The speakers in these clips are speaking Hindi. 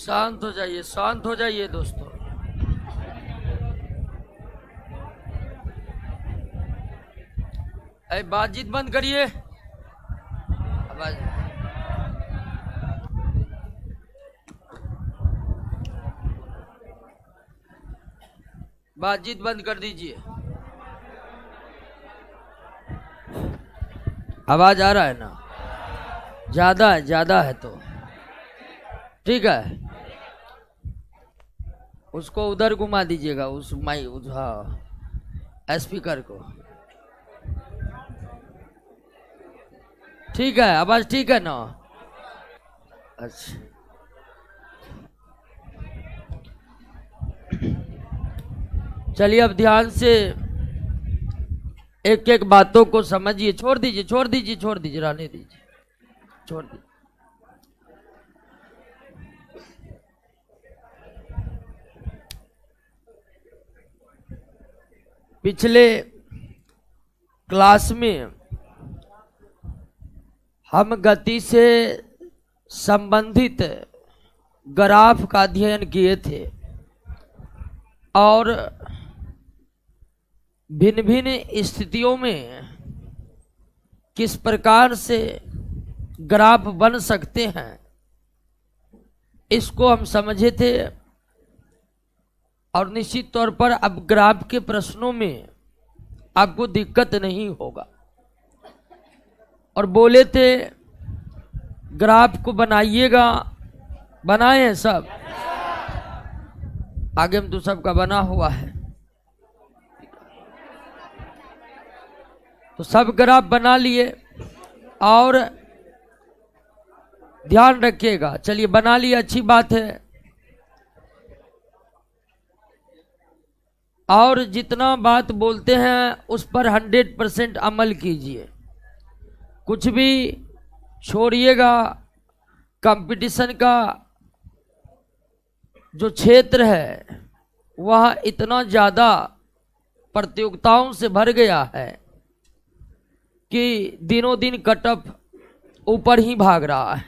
शांत हो जाइए दोस्तों। अरे बातचीत बंद करिए। आवाज बातचीत बंद कर दीजिए। आवाज आ रहा है ना? ज्यादा है तो ठीक है। उसको उधर घुमा दीजिएगा, उस हाँ स्पीकर को। ठीक है, आवाज ठीक है ना? अच्छा, चलिए अब ध्यान से एक एक बातों को समझिए। छोड़ दीजिए, रहने दीजिए, छोड़ दीजिए। पिछले क्लास में हम गति से संबंधित ग्राफ का अध्ययन किए थे और भिन्न भिन्न स्थितियों में किस प्रकार से ग्राफ बन सकते हैं इसको हम समझे थे। और निश्चित तौर पर अब ग्राफ के प्रश्नों में आपको दिक्कत नहीं होगा। और बोले थे ग्राफ को बनाइएगा, बनाए हैं सब? आगे में तो सबका बना हुआ है, तो सब ग्राफ बना लिए और ध्यान रखिएगा। चलिए बना लिए, अच्छी बात है। और जितना बात बोलते हैं उस पर 100% अमल कीजिए, कुछ भी छोड़िएगा। कंपटीशन का जो क्षेत्र है वह इतना ज़्यादा प्रतियोगिताओं से भर गया है कि दिनों दिन कटअप ऊपर ही भाग रहा है।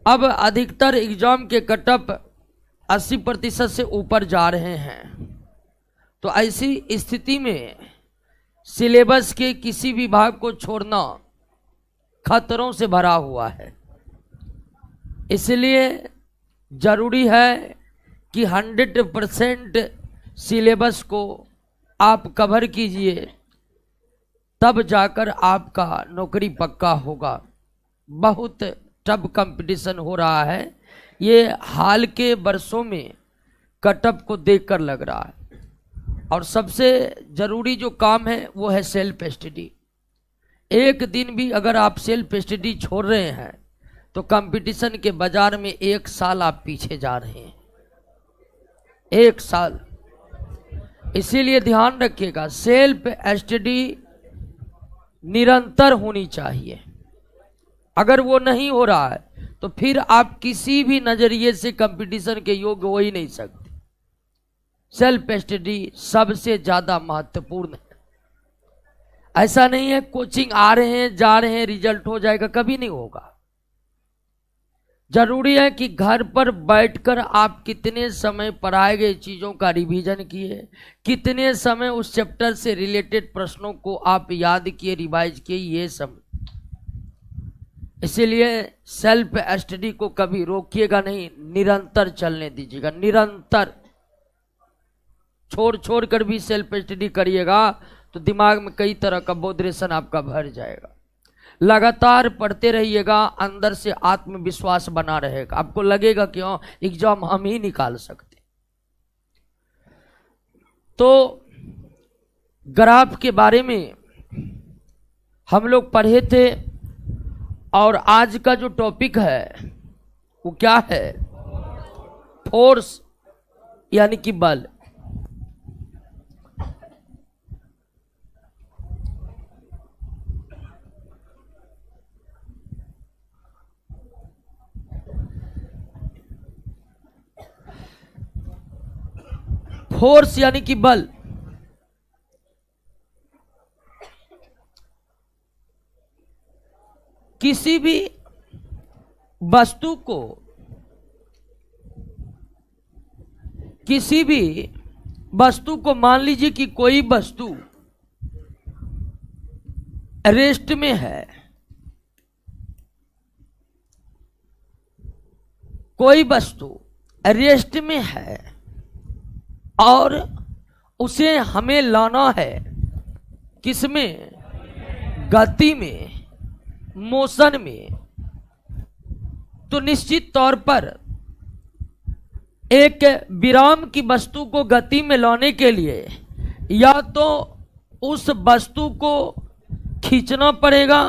अब अधिकतर एग्जाम के कटअप 80% से ऊपर जा रहे हैं। तो ऐसी स्थिति में सिलेबस के किसी भी भाग को छोड़ना खतरों से भरा हुआ है। इसलिए जरूरी है कि 100% सिलेबस को आप कवर कीजिए, तब जाकर आपका नौकरी पक्का होगा। बहुत टफ कंपटीशन हो रहा है, ये हाल के वर्षों में कटअप को देखकर लग रहा है। और सबसे जरूरी जो काम है वो है सेल्फ स्टडी। एक दिन भी अगर आप सेल्फ स्टडी छोड़ रहे हैं तो कंपटीशन के बाजार में 1 साल आप पीछे जा रहे हैं, 1 साल। इसीलिए ध्यान रखिएगा, सेल्फ स्टडी निरंतर होनी चाहिए। अगर वो नहीं हो रहा है तो फिर आप किसी भी नजरिए से कंपटीशन के योग्य हो ही नहीं सकते। सेल्फ स्टडी सबसे ज्यादा महत्वपूर्ण है। ऐसा नहीं है कोचिंग आ रहे हैं जा रहे हैं रिजल्ट हो जाएगा, कभी नहीं होगा। जरूरी है कि घर पर बैठकर आप कितने समय पढ़ाए गए चीजों का रिवीजन किए, कितने समय उस चैप्टर से रिलेटेड प्रश्नों को आप याद किए, रिवाइज किए, ये सब। इसीलिए सेल्फ स्टडी को कभी रोकिएगा नहीं, निरंतर चलने दीजिएगा। निरंतर छोड़ कर भी सेल्फ स्टडी करिएगा तो दिमाग में कई तरह का बोधरेशन आपका भर जाएगा। लगातार पढ़ते रहिएगा, अंदर से आत्मविश्वास बना रहेगा। आपको लगेगा क्यों एग्जाम हम ही निकाल सकते। तो ग्राफ के बारे में हम लोग पढ़े थे और आज का जो टॉपिक है वो क्या है? फोर्स यानी कि बल। फोर्स यानी कि बल। किसी भी वस्तु को किसी भी वस्तु को, मान लीजिए कि कोई वस्तु रेस्ट में है, कोई वस्तु रेस्ट में है और उसे हमें लाना है किसमें? गति में, मोशन में। तो निश्चित तौर पर एक विराम की वस्तु को गति में लाने के लिए या तो उस वस्तु को खींचना पड़ेगा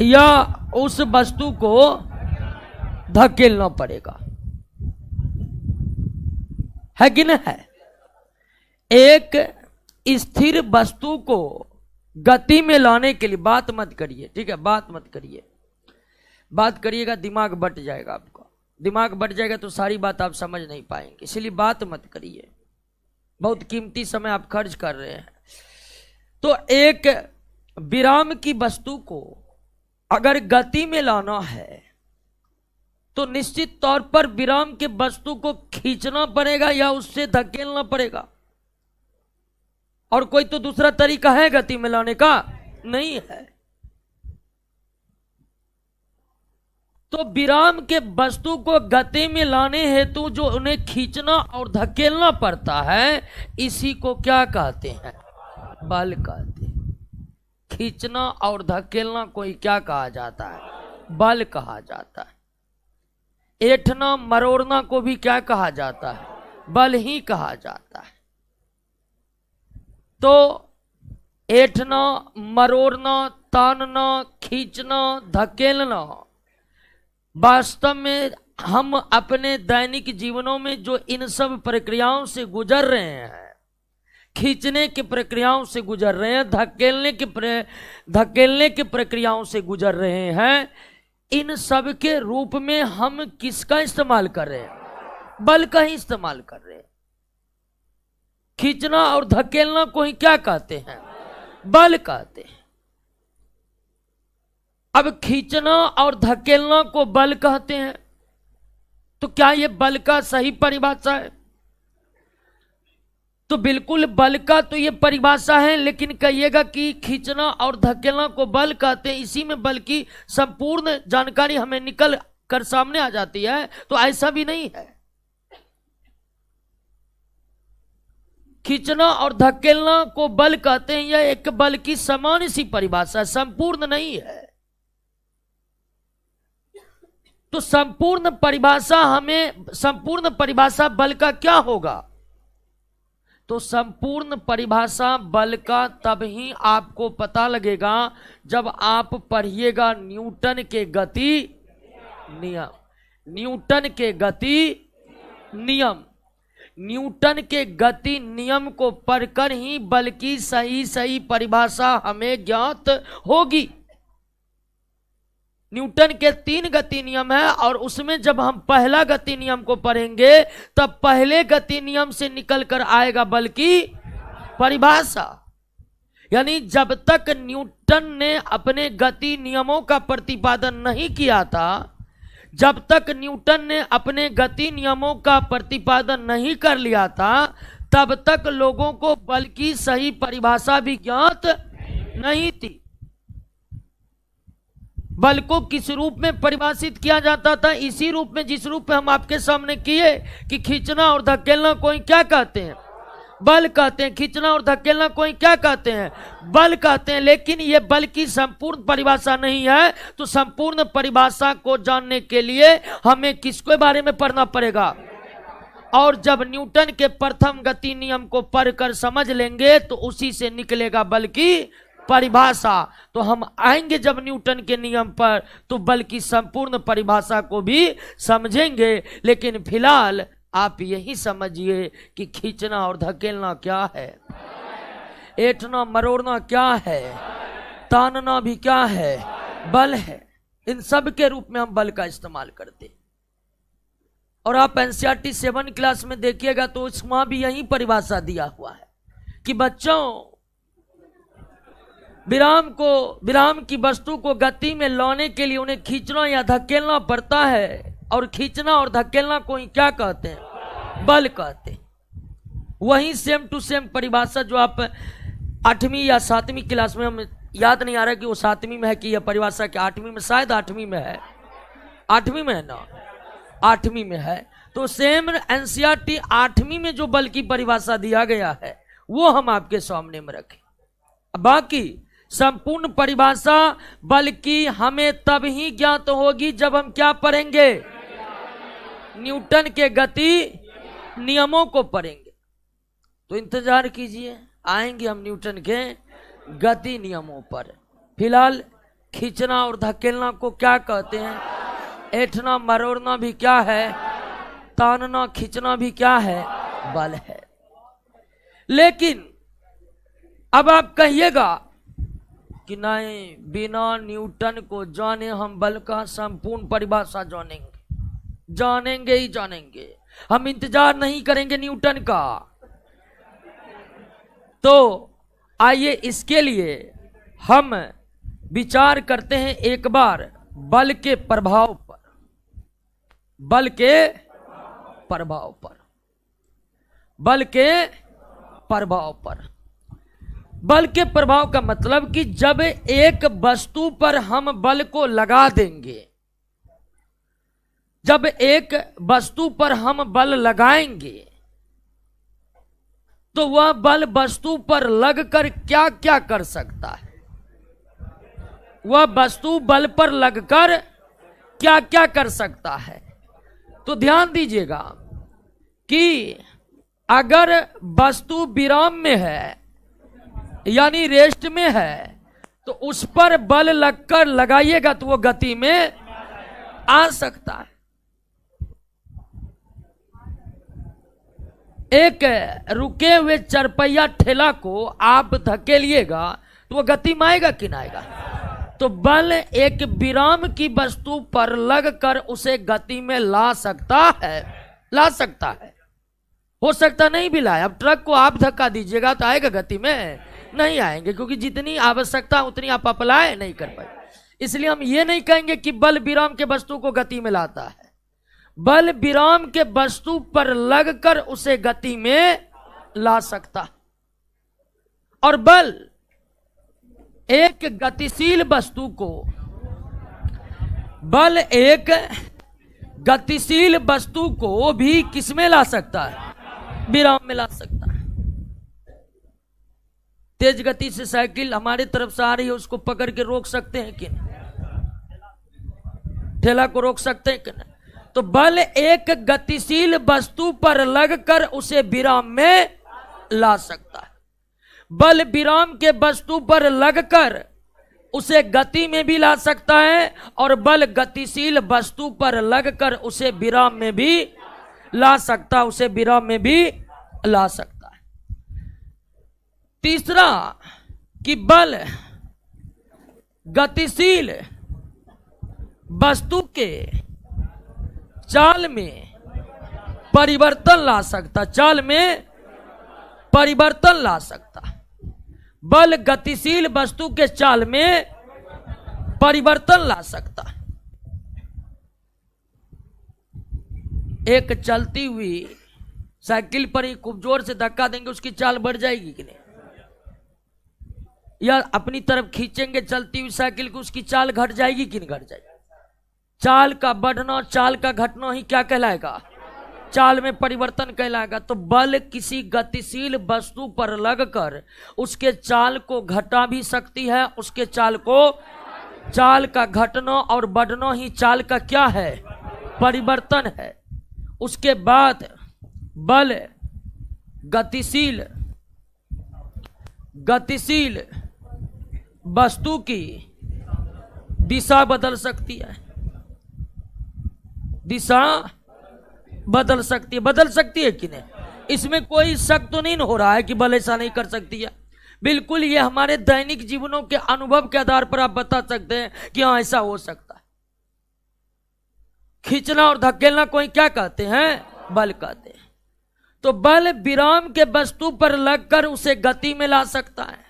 या उस वस्तु को धकेलना पड़ेगा, है कि नहीं है? एक स्थिर वस्तु को गति में लाने के लिए, बात मत करिए, ठीक है, बात मत करिए, बात करिएगा दिमाग बट जाएगा आपका, दिमाग बट जाएगा तो सारी बात आप समझ नहीं पाएंगे, इसलिए बात मत करिए, बहुत कीमती समय आप खर्च कर रहे हैं। तो एक विराम की वस्तु को अगर गति में लाना है तो निश्चित तौर पर विराम के वस्तु को खींचना पड़ेगा या उससे धकेलना पड़ेगा, और कोई तो दूसरा तरीका है गति में लाने का? नहीं है। तो विराम के वस्तु को गति में लाने हेतु जो उन्हें खींचना और धकेलना पड़ता है, इसी को क्या कहते हैं? बल कहते हैं। खींचना और धकेलना कोई क्या कहा जाता है? बल कहा जाता है। ऐंठना मरोड़ना को भी क्या कहा जाता है? बल ही कहा जाता है। तो ऐंठना, मरोड़ना, तानना, खींचना, धकेलना, वास्तव में हम अपने दैनिक जीवनों में जो इन सब प्रक्रियाओं से गुजर रहे हैं, खींचने की प्रक्रियाओं से गुजर रहे हैं, धकेलने की प्रक्रियाओं से गुजर रहे हैं, इन सब के रूप में हम किसका इस्तेमाल कर रहे हैं? बल का ही इस्तेमाल कर रहे हैं। खींचना और धकेलना को ही क्या कहते हैं? बल कहते हैं। अब खींचना और धकेलना को बल कहते हैं, तो क्या यह बल का सही परिभाषा है? तो बिल्कुल बल का तो ये परिभाषा है, लेकिन कहिएगा कि खींचना और धकेलना को बल कहते हैं, इसी में बल की संपूर्ण जानकारी हमें निकल कर सामने आ जाती है, तो ऐसा भी नहीं है। खींचना और धकेलना को बल कहते हैं, यह एक बल की सामान्य सी परिभाषा, संपूर्ण नहीं है। तो संपूर्ण परिभाषा बल का क्या होगा? तो संपूर्ण परिभाषा बल का तब ही आपको पता लगेगा जब आप पढ़िएगा न्यूटन के गति नियम। न्यूटन के गति नियम, न्यूटन के गति नियम को पढ़कर ही बल की सही परिभाषा हमें ज्ञात होगी। न्यूटन के 3 गति नियम है और उसमें जब हम पहला गति नियम को पढ़ेंगे तब पहले गति नियम से निकल कर आएगा बल की परिभाषा। यानी जब तक न्यूटन ने अपने गति नियमों का प्रतिपादन नहीं किया था, जब तक न्यूटन ने अपने गति नियमों का प्रतिपादन नहीं कर लिया था, तब तक लोगों को बल की सही परिभाषा भी ज्ञात नहीं थी। बल को किस रूप में परिभाषित किया जाता था? इसी रूप में जिस रूप में हम आपके सामने किए कि खींचना और धकेलना कोई क्या कहते हैं? बल कहते हैं। खींचना और धकेलना कोई क्या कहते हैं? बल कहते हैं। लेकिन ये बल की संपूर्ण परिभाषा नहीं है। तो संपूर्ण परिभाषा को जानने के लिए हमें किसके बारे में पढ़ना पड़ेगा? और जब न्यूटन के प्रथम गति नियम को पढ़कर समझ लेंगे तो उसी से निकलेगा बल की परिभाषा। तो हम आएंगे जब न्यूटन के नियम पर तो बल की संपूर्ण परिभाषा को भी समझेंगे। लेकिन फिलहाल आप यही समझिए कि खींचना और धकेलना क्या है, ऐंठना मरोड़ना क्या है, तानना भी क्या है? बल है। इन सब के रूप में हम बल का इस्तेमाल करते। और आप एनसीईआरटी 7 क्लास में देखिएगा तो इसमें भी यही परिभाषा दिया हुआ है कि बच्चों विराम की वस्तु को गति में लाने के लिए उन्हें खींचना या धकेलना पड़ता है। और खींचना और धकेलना को क्या कहते हैं? बल कहते हैं। वही सेम टू सेम परिभाषा जो आप 8वीं या 7वीं क्लास में, हम याद नहीं आ रहा कि वो 7वीं में है कि यह परिभाषा कि 8वीं में, शायद 8वीं में है, 8वीं में है ना, 8वीं में है। तो सेम एनसीईआरटी 8वीं में जो बल की परिभाषा दिया गया है वो हम आपके सामने में रखें। बाकी संपूर्ण परिभाषा बल की हमें तब ही ज्ञात होगी जब हम क्या पढ़ेंगे, न्यूटन के गति नियमों को पढ़ेंगे। तो इंतजार कीजिए, आएंगे हम न्यूटन के गति नियमों पर। फिलहाल खींचना और धकेलना को क्या कहते हैं, ऐंठना मरोड़ना भी क्या है, तानना खींचना भी क्या है, बल है। लेकिन अब आप कहिएगा कि नहीं, बिना न्यूटन को जाने हम बल का संपूर्ण परिभाषा जानेंगे, जानेंगे ही जानेंगे, हम इंतजार नहीं करेंगे न्यूटन का। तो आइए इसके लिए हम विचार करते हैं एक बार बल के प्रभाव पर, बल के प्रभाव पर, बल के प्रभाव पर। बल के प्रभाव का मतलब कि जब एक वस्तु पर हम बल को लगा देंगे, जब एक वस्तु पर हम बल लगाएंगे तो वह बल वस्तु पर लगकर क्या क्या कर सकता है, वह वस्तु बल पर लगकर क्या क्या कर सकता है। तो ध्यान दीजिएगा कि अगर वस्तु विराम में है यानी रेस्ट में है तो उस पर बल लगकर लगाइएगा तो वो गति में आ सकता है। एक रुके हुए चरपहिया ठेला को आप धकेलिएगा तो वो गति में आएगा कि ना आएगा। तो बल एक विराम की वस्तु पर लगकर उसे गति में ला सकता है, ला सकता है। हो सकता नहीं भी लाए। अब ट्रक को आप धक्का दीजिएगा तो आएगा गति में, नहीं आएंगे, क्योंकि जितनी आवश्यकता उतनी आप अप्लाई नहीं कर पाए। इसलिए हम ये नहीं कहेंगे कि बल विराम के वस्तु को गति में लाता है। बल विराम के वस्तु पर लगकर उसे गति में ला सकता। और बल एक गतिशील वस्तु को, बल एक गतिशील वस्तु को भी किसमें ला सकता है, विराम में ला सकता है। तेज गति से साइकिल हमारी तरफ से आ रही है, उसको पकड़ के रोक सकते हैं कि नहीं, ठेला को रोक सकते हैं कि नहीं। तो बल एक गतिशील वस्तु पर लगकर उसे विराम में ला सकता है। बल विराम के वस्तु पर लगकर उसे गति में भी ला सकता है और बल गतिशील वस्तु पर लगकर उसे विराम में भी ला सकता है, उसे विराम में भी ला सकता है। तीसरा कि बल गतिशील वस्तु के चाल में परिवर्तन ला सकता, चाल में परिवर्तन ला सकता। बल गतिशील वस्तु के चाल में परिवर्तन ला सकता। एक चलती हुई साइकिल पर ही खूब जोर से धक्का देंगे, उसकी चाल बढ़ जाएगी कि नहीं, या अपनी तरफ खींचेंगे चलती हुई साइकिल को, उसकी चाल घट जाएगी कि नहीं घट जाएगी। चाल का बढ़ना, चाल का घटना ही क्या कहलाएगा, चाल में परिवर्तन कहलाएगा। तो बल किसी गतिशील वस्तु पर लगकर उसके चाल को घटा भी सकती है, उसके चाल को, चाल का घटना और बढ़ना ही चाल का क्या है, परिवर्तन है। उसके बाद बल गतिशील वस्तु की दिशा बदल सकती है, दिशा बदल सकती है, बदल सकती है कि नहीं, इसमें कोई शक तो नहीं हो रहा है कि बल ऐसा नहीं कर सकती है। बिल्कुल, ये हमारे दैनिक जीवनों के अनुभव के आधार पर आप बता सकते हैं कि हाँ ऐसा हो सकता है। खींचना और धकेलना कोई क्या कहते हैं, बल कहते हैं। तो बल विराम के वस्तु पर लगकर उसे गति में ला सकता है,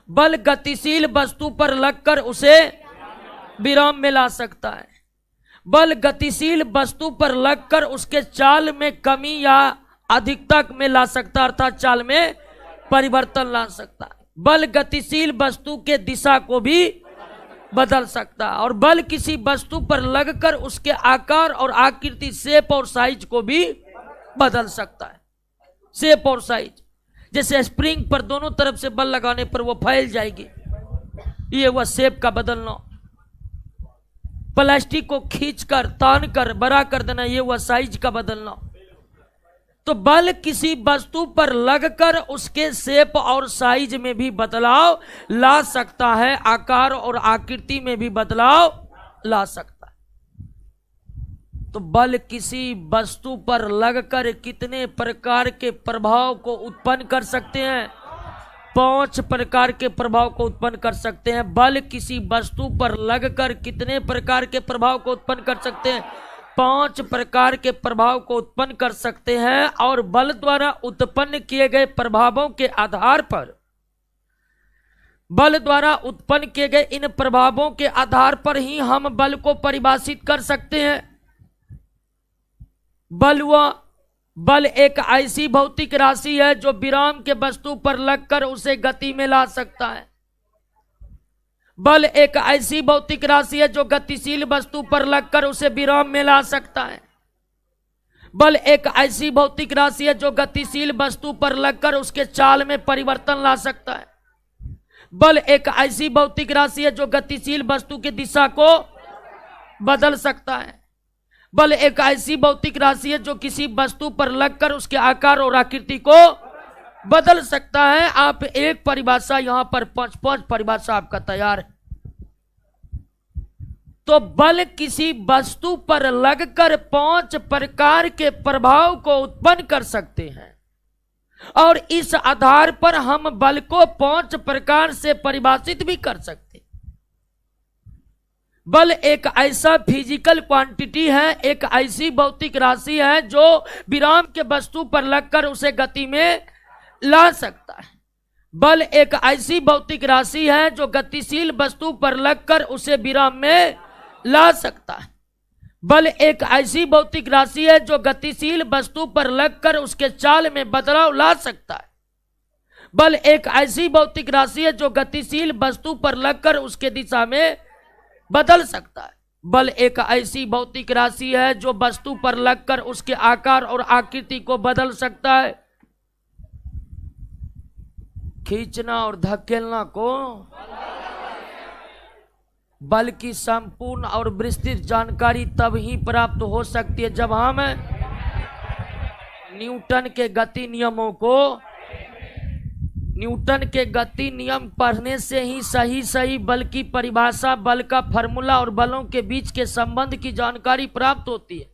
बल गतिशील वस्तु पर लगकर उसे विराम में ला सकता है, बल गतिशील वस्तु पर लगकर उसके चाल में कमी या अधिकता में ला सकता है, अर्थात चाल में परिवर्तन ला सकता है। बल गतिशील वस्तु के दिशा को भी बदल सकता है और बल किसी वस्तु पर लगकर उसके आकार और आकृति, शेप और साइज को भी बदल सकता है। शेप और साइज, जैसे स्प्रिंग पर दोनों तरफ से बल लगाने पर वो फैल जाएगी, ये हुआ शेप का बदलना। प्लास्टिक को खींचकर तान कर बड़ा कर देना, ये हुआ साइज का बदलना। तो बल किसी वस्तु पर लगकर उसके शेप और साइज में भी बदलाव ला सकता है, आकार और आकृति में भी बदलाव ला सकता है। तो बल किसी वस्तु पर लगकर कितने प्रकार के प्रभाव को उत्पन्न कर सकते हैं? 5 प्रकार के प्रभाव को उत्पन्न कर सकते हैं। बल किसी वस्तु पर लगकर कितने प्रकार के प्रभाव को उत्पन्न कर सकते हैं? 5 प्रकार के प्रभाव को उत्पन्न कर सकते हैं। और बल द्वारा उत्पन्न किए गए प्रभावों के आधार पर, बल द्वारा उत्पन्न किए गए इन प्रभावों के आधार पर ही हम बल को परिभाषित कर सकते हैं। बल एक ऐसी भौतिक राशि है जो विराम के वस्तु पर लगकर उसे गति में ला सकता है। बल एक ऐसी भौतिक राशि है जो गतिशील वस्तु पर लगकर उसे विराम में ला सकता है। बल एक ऐसी भौतिक राशि है जो गतिशील वस्तु पर लगकर उसके चाल में परिवर्तन ला सकता है। बल एक ऐसी भौतिक राशि है जो गतिशील वस्तु की दिशा को बदल सकता है। बल एक ऐसी भौतिक राशि है जो किसी वस्तु पर लगकर उसके आकार और आकृति को बदल सकता है। आप एक परिभाषा, यहां पर 5 परिभाषा आपका तैयार है। तो बल किसी वस्तु पर लगकर 5 प्रकार के प्रभाव को उत्पन्न कर सकते हैं और इस आधार पर हम बल को 5 प्रकार से परिभाषित भी कर सकते हैं। बल एक ऐसा फिजिकल क्वांटिटी है, एक ऐसी भौतिक राशि है जो विराम के वस्तु पर लगकर उसे गति में ला सकता है। बल एक ऐसी भौतिक राशि है जो गतिशील वस्तु पर लगकर उसे विराम में ला सकता है। बल एक ऐसी भौतिक राशि है जो गतिशील वस्तु पर लगकर उसके चाल में बदलाव ला सकता है। बल एक ऐसी भौतिक राशि है जो गतिशील वस्तु पर लगकर उसके दिशा में बदल सकता है। बल एक ऐसी भौतिक राशि है जो वस्तु पर लगकर उसके आकार और आकृति को बदल सकता है। खींचना और धकेलना को बल की संपूर्ण और विस्तृत जानकारी तब ही प्राप्त हो सकती है जब हम न्यूटन के गति नियमों को, न्यूटन के गति नियम पढ़ने से ही सही बल की परिभाषा, बल का फॉर्मूला और बलों के बीच के संबंध की जानकारी प्राप्त होती है।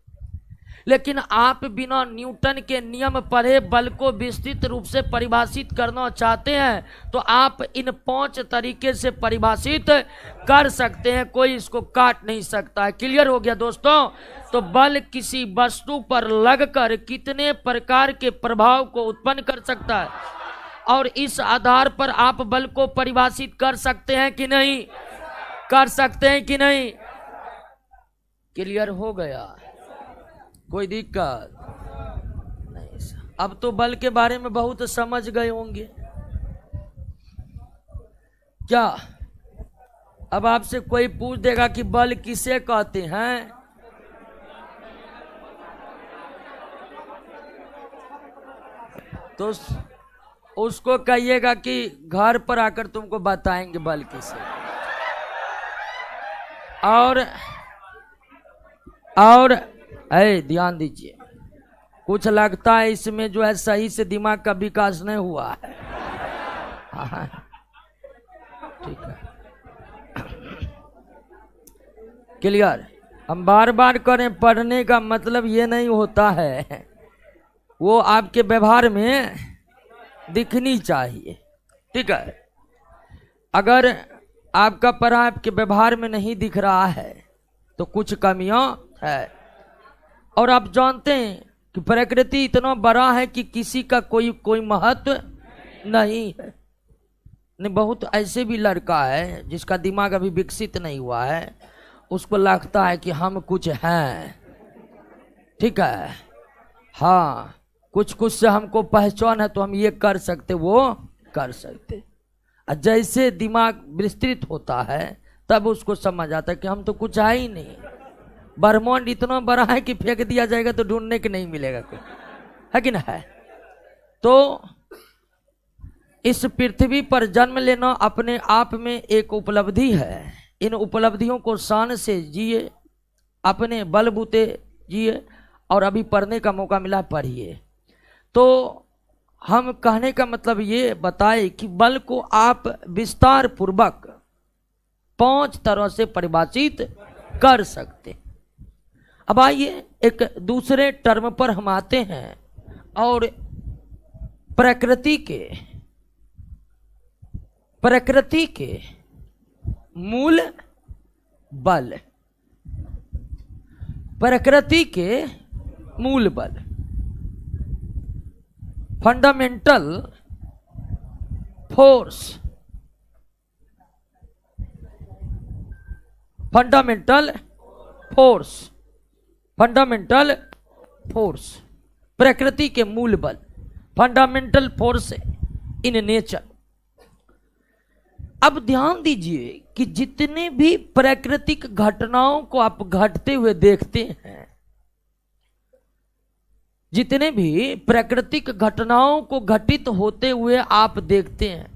लेकिन आप बिना न्यूटन के नियम पढ़े बल को विस्तृत रूप से परिभाषित करना चाहते हैं तो आप इन 5 तरीके से परिभाषित कर सकते हैं, कोई इसको काट नहीं सकता है। क्लियर हो गया दोस्तों? तो बल किसी वस्तु पर लगकर कितने प्रकार के प्रभाव को उत्पन्न कर सकता है और इस आधार पर आप बल को परिभाषित कर सकते हैं कि नहीं? कर सकते हैं कि नहीं? क्लियर हो गया? कोई दिक्कत नहीं? अब तो बल के बारे में बहुत समझ गए होंगे क्या? अब आपसे कोई पूछ देगा कि बल किसे कहते हैं, तो उसको कहिएगा कि घर पर आकर तुमको बताएंगे बल किसे। और ध्यान दीजिए, कुछ लगता है इसमें जो है सही से दिमाग का विकास नहीं हुआ है। ठीक है, क्लियर? हम बार बार करें, पढ़ने का मतलब ये नहीं होता है, वो आपके व्यवहार में दिखनी चाहिए। ठीक है, अगर आपका पढ़ा आपके व्यवहार में नहीं दिख रहा है तो कुछ कमियां है। और आप जानते हैं कि प्रकृति इतना बड़ा है कि किसी का कोई महत्व नहीं है। नहीं, बहुत ऐसे भी लड़का है जिसका दिमाग अभी विकसित नहीं हुआ है उसको लगता है कि हम कुछ हैं, ठीक है, हाँ कुछ कुछ से हमको पहचान है तो हम ये कर सकते वो कर सकते। जैसे दिमाग विस्तृत होता है तब उसको समझ आता है कि हम तो कुछ है ही नहीं, ब्रह्मांड इतना बड़ा है कि फेंक दिया जाएगा तो ढूंढने के नहीं मिलेगा कोई, है कि ना है। तो इस पृथ्वी पर जन्म लेना अपने आप में एक उपलब्धि है। इन उपलब्धियों को शान से जिए, अपने बलबूते जिए, और अभी पढ़ने का मौका मिला पढ़िए। तो हम कहने का मतलब ये बताए कि बल को आप विस्तार पूर्वक 5 तरह से परिभाषित कर सकते। अब आइए एक दूसरे टर्म पर हम आते हैं और प्रकृति के मूल बल, प्रकृति के मूल बल, fundamental force, fundamental force, fundamental force, प्रकृति के मूल बल, फंडामेंटल फोर्स इन नेचर। अब ध्यान दीजिए कि जितने भी प्राकृतिक घटनाओं को आप घटते हुए देखते हैं, जितने भी प्राकृतिक घटनाओं को घटित होते हुए आप देखते हैं,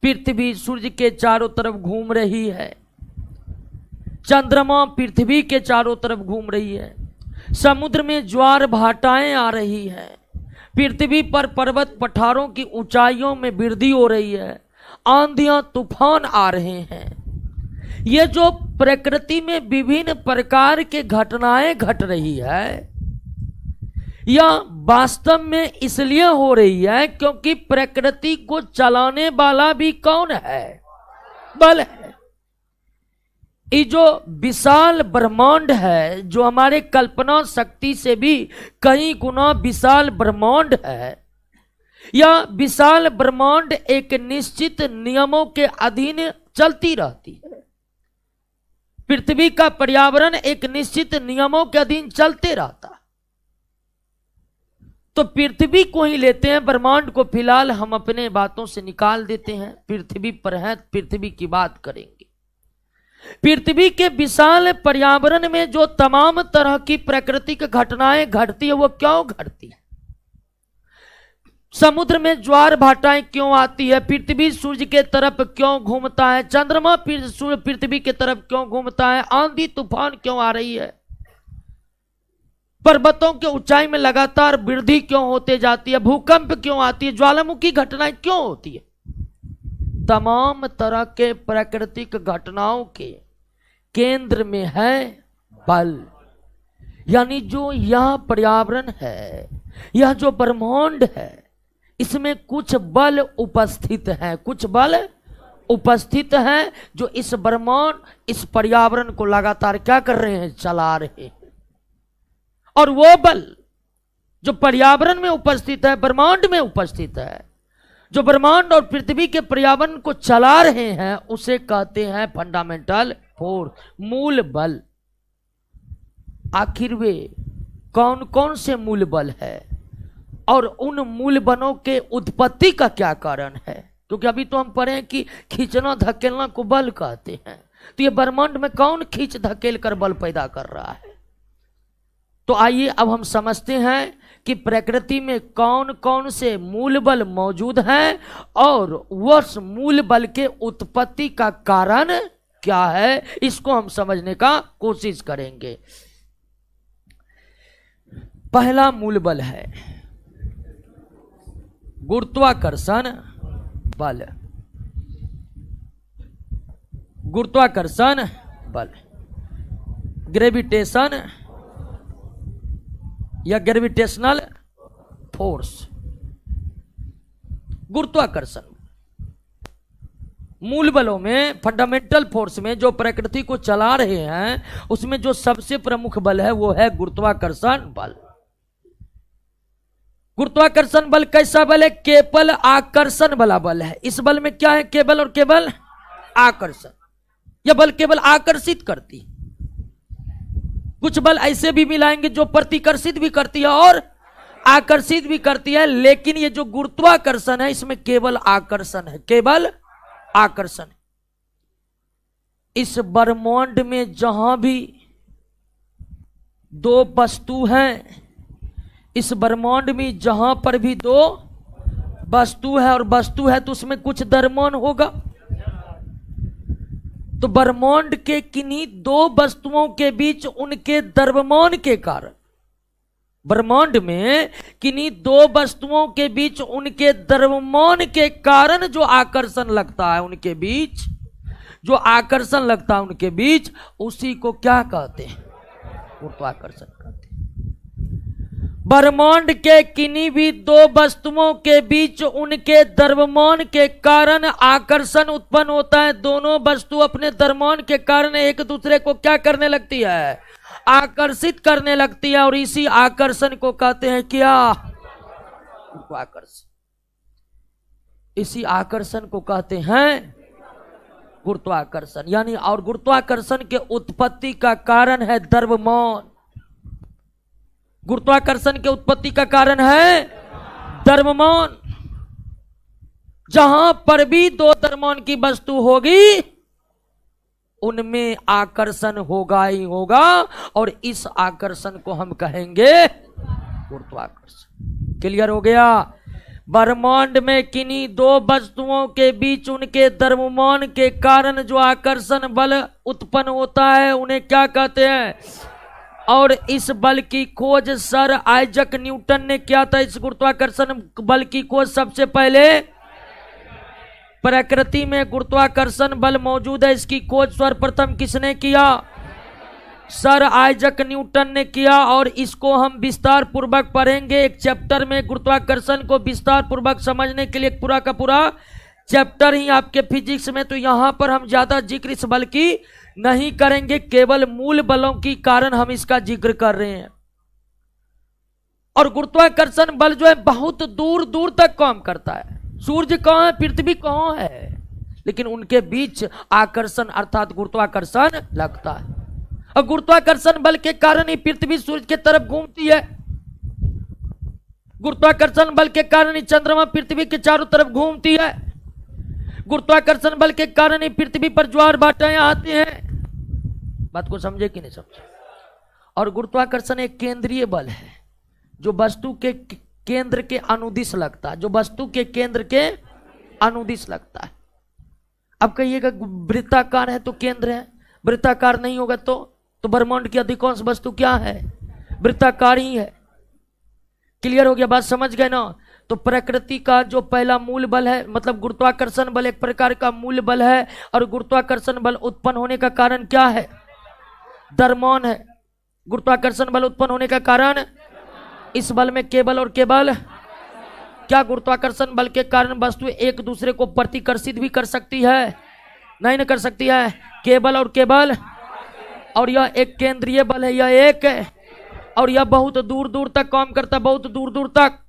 पृथ्वी सूर्य के चारों तरफ घूम रही है, चंद्रमा पृथ्वी के चारों तरफ घूम रही है, समुद्र में ज्वार भाटाएं आ रही है, पृथ्वी पर पर्वत पठारों की ऊंचाइयों में वृद्धि हो रही है, आंधियां तूफान आ रहे हैं। ये जो प्रकृति में विभिन्न प्रकार के घटनाएं घट रही है, यह वास्तव में इसलिए हो रही है क्योंकि प्रकृति को चलाने वाला भी कौन है? बल है। ये जो विशाल ब्रह्मांड है, जो हमारे कल्पना शक्ति से भी कई गुना विशाल ब्रह्मांड है, यह विशाल ब्रह्मांड एक निश्चित नियमों के अधीन चलती रहती है। पृथ्वी का पर्यावरण एक निश्चित नियमों के अधीन चलते रहता। तो पृथ्वी को ही लेते हैं, ब्रह्मांड को फिलहाल हम अपने बातों से निकाल देते हैं, पृथ्वी पर है, पृथ्वी की बात करेंगे। पृथ्वी के विशाल पर्यावरण में जो तमाम तरह की प्राकृतिक घटनाएं घटती है, वो क्यों घटती है? समुद्र में ज्वार भाटाएं क्यों आती है? पृथ्वी सूर्य के तरफ क्यों घूमता है? चंद्रमा पृथ्वी के तरफ क्यों घूमता है? आंधी तूफान क्यों आ रही है? पर्वतों के ऊंचाई में लगातार वृद्धि क्यों होते जाती है? भूकंप क्यों आती है? ज्वालामुखी घटनाएं क्यों होती है? तमाम तरह के प्राकृतिक घटनाओं के केंद्र में है बल। यानी जो यह पर्यावरण है, यह जो ब्रह्मांड है, इसमें कुछ बल उपस्थित है, कुछ बल उपस्थित है जो इस ब्रह्मांड, इस पर्यावरण को लगातार क्या कर रहे हैं? चला रहे हैं। और वो बल जो पर्यावरण में उपस्थित है, ब्रह्मांड में उपस्थित है, जो ब्रह्मांड और पृथ्वी के पर्यावरण को चला रहे हैं, उसे कहते हैं फंडामेंटल फोर्स, मूल बल। आखिर वे कौन कौन से मूल बल है और उन मूल बलों के उत्पत्ति का क्या कारण है? क्योंकि अभी तो हम पढ़े हैं कि खींचना धकेलना को बल कहते हैं। तो ये ब्रह्मांड में कौन खींच धकेल कर बल पैदा कर रहा है? तो आइए अब हम समझते हैं कि प्रकृति में कौन कौन से मूल बल मौजूद हैं और उस मूल बल के उत्पत्ति का कारण क्या है, इसको हम समझने का कोशिश करेंगे। पहला मूल बल है गुरुत्वाकर्षण बल। गुरुत्वाकर्षण बल, ग्रेविटेशन या ग्रेविटेशनल फोर्स। गुरुत्वाकर्षण मूल बलों में, फंडामेंटल फोर्स में जो प्रकृति को चला रहे हैं, उसमें जो सबसे प्रमुख बल है वो है गुरुत्वाकर्षण बल। गुरुत्वाकर्षण बल कैसा बल है? केवल आकर्षण वाला बल है। इस बल में क्या है? केवल और केवल आकर्षण। यह बल केवल आकर्षित करती, कुछ बल ऐसे भी मिलाएंगे जो प्रतिकर्षित भी करती है और आकर्षित भी करती है, लेकिन ये जो गुरुत्वाकर्षण है इसमें केवल आकर्षण है, केवल आकर्षण। इस ब्रह्मांड में जहां भी दो वस्तु हैं, इस ब्रह्मांड में जहां पर भी दो वस्तु है और वस्तु है तो उसमें कुछ द्रव्यमान होगा। तो ब्रह्मांड के किन्हीं दो वस्तुओं के बीच उनके द्रव्यमान के कारण, ब्रह्मांड में किन्हीं दो वस्तुओं के बीच उनके द्रव्यमान के कारण जो आकर्षण लगता है उनके बीच, जो आकर्षण लगता है उनके बीच, उसी को क्या कहते हैं? गुरुत्वाकर्षण कहते हैं। ब्रह्मांड के किन्हीं भी दो वस्तुओं के बीच उनके द्रव्यमान के कारण आकर्षण उत्पन्न होता है। दोनों वस्तु अपने द्रव्यमान के कारण एक दूसरे को क्या करने लगती है? आकर्षित करने लगती है, और इसी आकर्षण को कहते हैं क्या? गुरुत्वाकर्षण। इसी आकर्षण को कहते हैं गुरुत्वाकर्षण। यानी और गुरुत्वाकर्षण के उत्पत्ति का कारण है द्रव्यमान। गुरुत्वाकर्षण के उत्पत्ति का कारण है द्रव्यमान। जहां पर भी दो द्रव्यमान की वस्तु होगी उनमें आकर्षण होगा ही होगा, और इस आकर्षण को हम कहेंगे गुरुत्वाकर्षण। क्लियर हो गया? ब्रह्मांड में किन्हीं दो वस्तुओं के बीच उनके द्रव्यमान के कारण जो आकर्षण बल उत्पन्न होता है उन्हें क्या कहते हैं? और इस बल की खोज सर आइजक न्यूटन ने किया था। इस गुरुत्वाकर्षण बल की खोज सबसे पहले प्रकृति में गुरुत्वाकर्षण बल मौजूद है, इसकी खोज सर्वप्रथम किसने किया? सर आइजक न्यूटन ने किया। और इसको हम विस्तार पूर्वक पढ़ेंगे एक चैप्टर में। गुरुत्वाकर्षण को विस्तार पूर्वक समझने के लिए पूरा का पूरा चैप्टर ही आपके फिजिक्स में, तो यहां पर हम ज्यादा जिक्र इस बल की नहीं करेंगे, केवल मूल बलों की कारण हम इसका जिक्र कर रहे हैं। और गुरुत्वाकर्षण बल जो है बहुत दूर दूर तक काम करता है। सूर्य कहां है, पृथ्वी कहां है, लेकिन उनके बीच आकर्षण अर्थात गुरुत्वाकर्षण लगता है। और गुरुत्वाकर्षण बल के कारण ही पृथ्वी सूर्य की तरफ घूमती है। गुरुत्वाकर्षण बल के कारण ही चंद्रमा पृथ्वी के चारों तरफ घूमती है। गुरुत्वाकर्षण बल के कारण ही पृथ्वी पर ज्वार भाटाएं आते हैं। बात को समझे कि नहीं समझे? और गुरुत्वाकर्षण एक केंद्रीय बल है जो वस्तु के केंद्र के अनुदिश लगता है, जो वस्तु के केंद्र के अनुदिश लगता है। अब कहिएगा वृत्ताकार है तो केंद्र है, वृत्ताकार नहीं होगा तो ब्रह्मांड की अधिकांश वस्तु क्या है? वृत्ताकार ही है। क्लियर हो गया? बात समझ गए ना? तो प्रकृति का जो पहला मूल बल है, मतलब गुरुत्वाकर्षण बल एक प्रकार का मूल बल है, और गुरुत्वाकर्षण बल उत्पन्न होने का कारण क्या है? द्रव्यमान है। गुरुत्वाकर्षण बल उत्पन्न होने का कारण, इस बल में केवल और केवल क्या? गुरुत्वाकर्षण बल के कारण वस्तु एक दूसरे को प्रतिकर्षित भी कर सकती है? नहीं, न कर सकती है। केवल और केवल, और यह एक केंद्रीय बल है, यह एक है, और यह बहुत दूर दूर तक काम करता है, बहुत दूर दूर तक।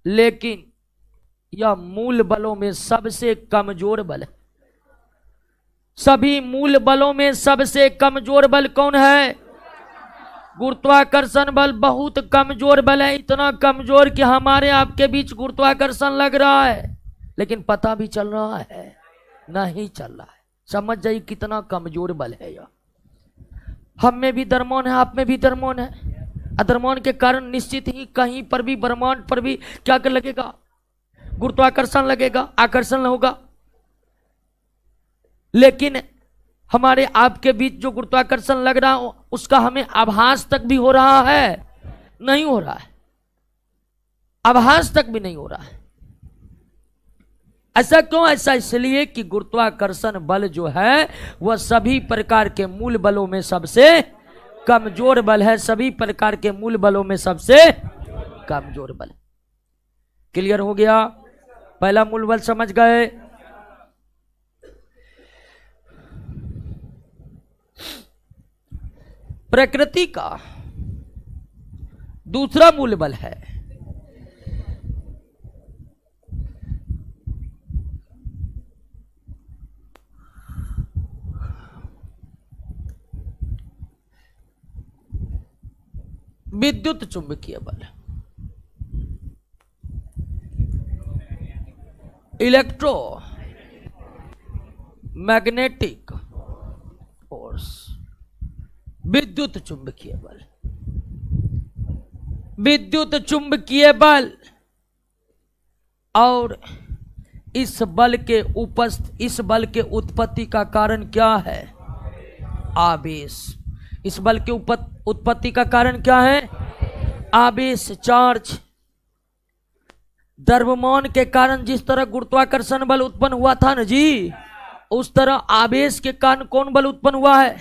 लेकिन यह मूल बलों में सबसे कमजोर बल है। सभी मूल बलों में सबसे कमजोर बल कौन है? गुरुत्वाकर्षण बल बहुत कमजोर बल है। इतना कमजोर कि हमारे आपके बीच गुरुत्वाकर्षण लग रहा है, लेकिन पता भी चल रहा है? नहीं चल रहा है। समझ जाइए कितना कमजोर बल है यह। हम में भी द्रव्यमान है, आप में भी द्रव्यमान है। द्रव्यमान के कारण निश्चित ही कहीं पर भी ब्रह्मांड पर भी क्या कर लगेगा? गुरुत्वाकर्षण लगेगा, आकर्षण होगा। लेकिन हमारे आपके बीच जो गुरुत्वाकर्षण लग रहा है उसका हमें आभास तक भी हो रहा है? नहीं हो रहा है, आभास तक भी नहीं हो रहा है। ऐसा क्यों? ऐसा इसलिए कि गुरुत्वाकर्षण बल जो है वह सभी प्रकार के मूल बलों में सबसे कमजोर बल है। सभी प्रकार के मूल बलों में सबसे कमजोर बल। क्लियर हो गया? पहला मूल बल समझ गए? प्रकृति का दूसरा मूल बल है विद्युत चुंबकीय बल, इलेक्ट्रो मैग्नेटिक फोर्स, विद्युत चुंबकीय बल। विद्युत चुंबकीय बल और इस बल के उत्पत्ति का कारण क्या है? आवेश। इस बल के उत्पत्ति का कारण क्या है? आवेश, चार्ज। द्रव्यमान के कारण जिस तरह गुरुत्वाकर्षण बल उत्पन्न हुआ था ना जी, उस तरह आवेश के कारण कौन बल उत्पन्न हुआ है?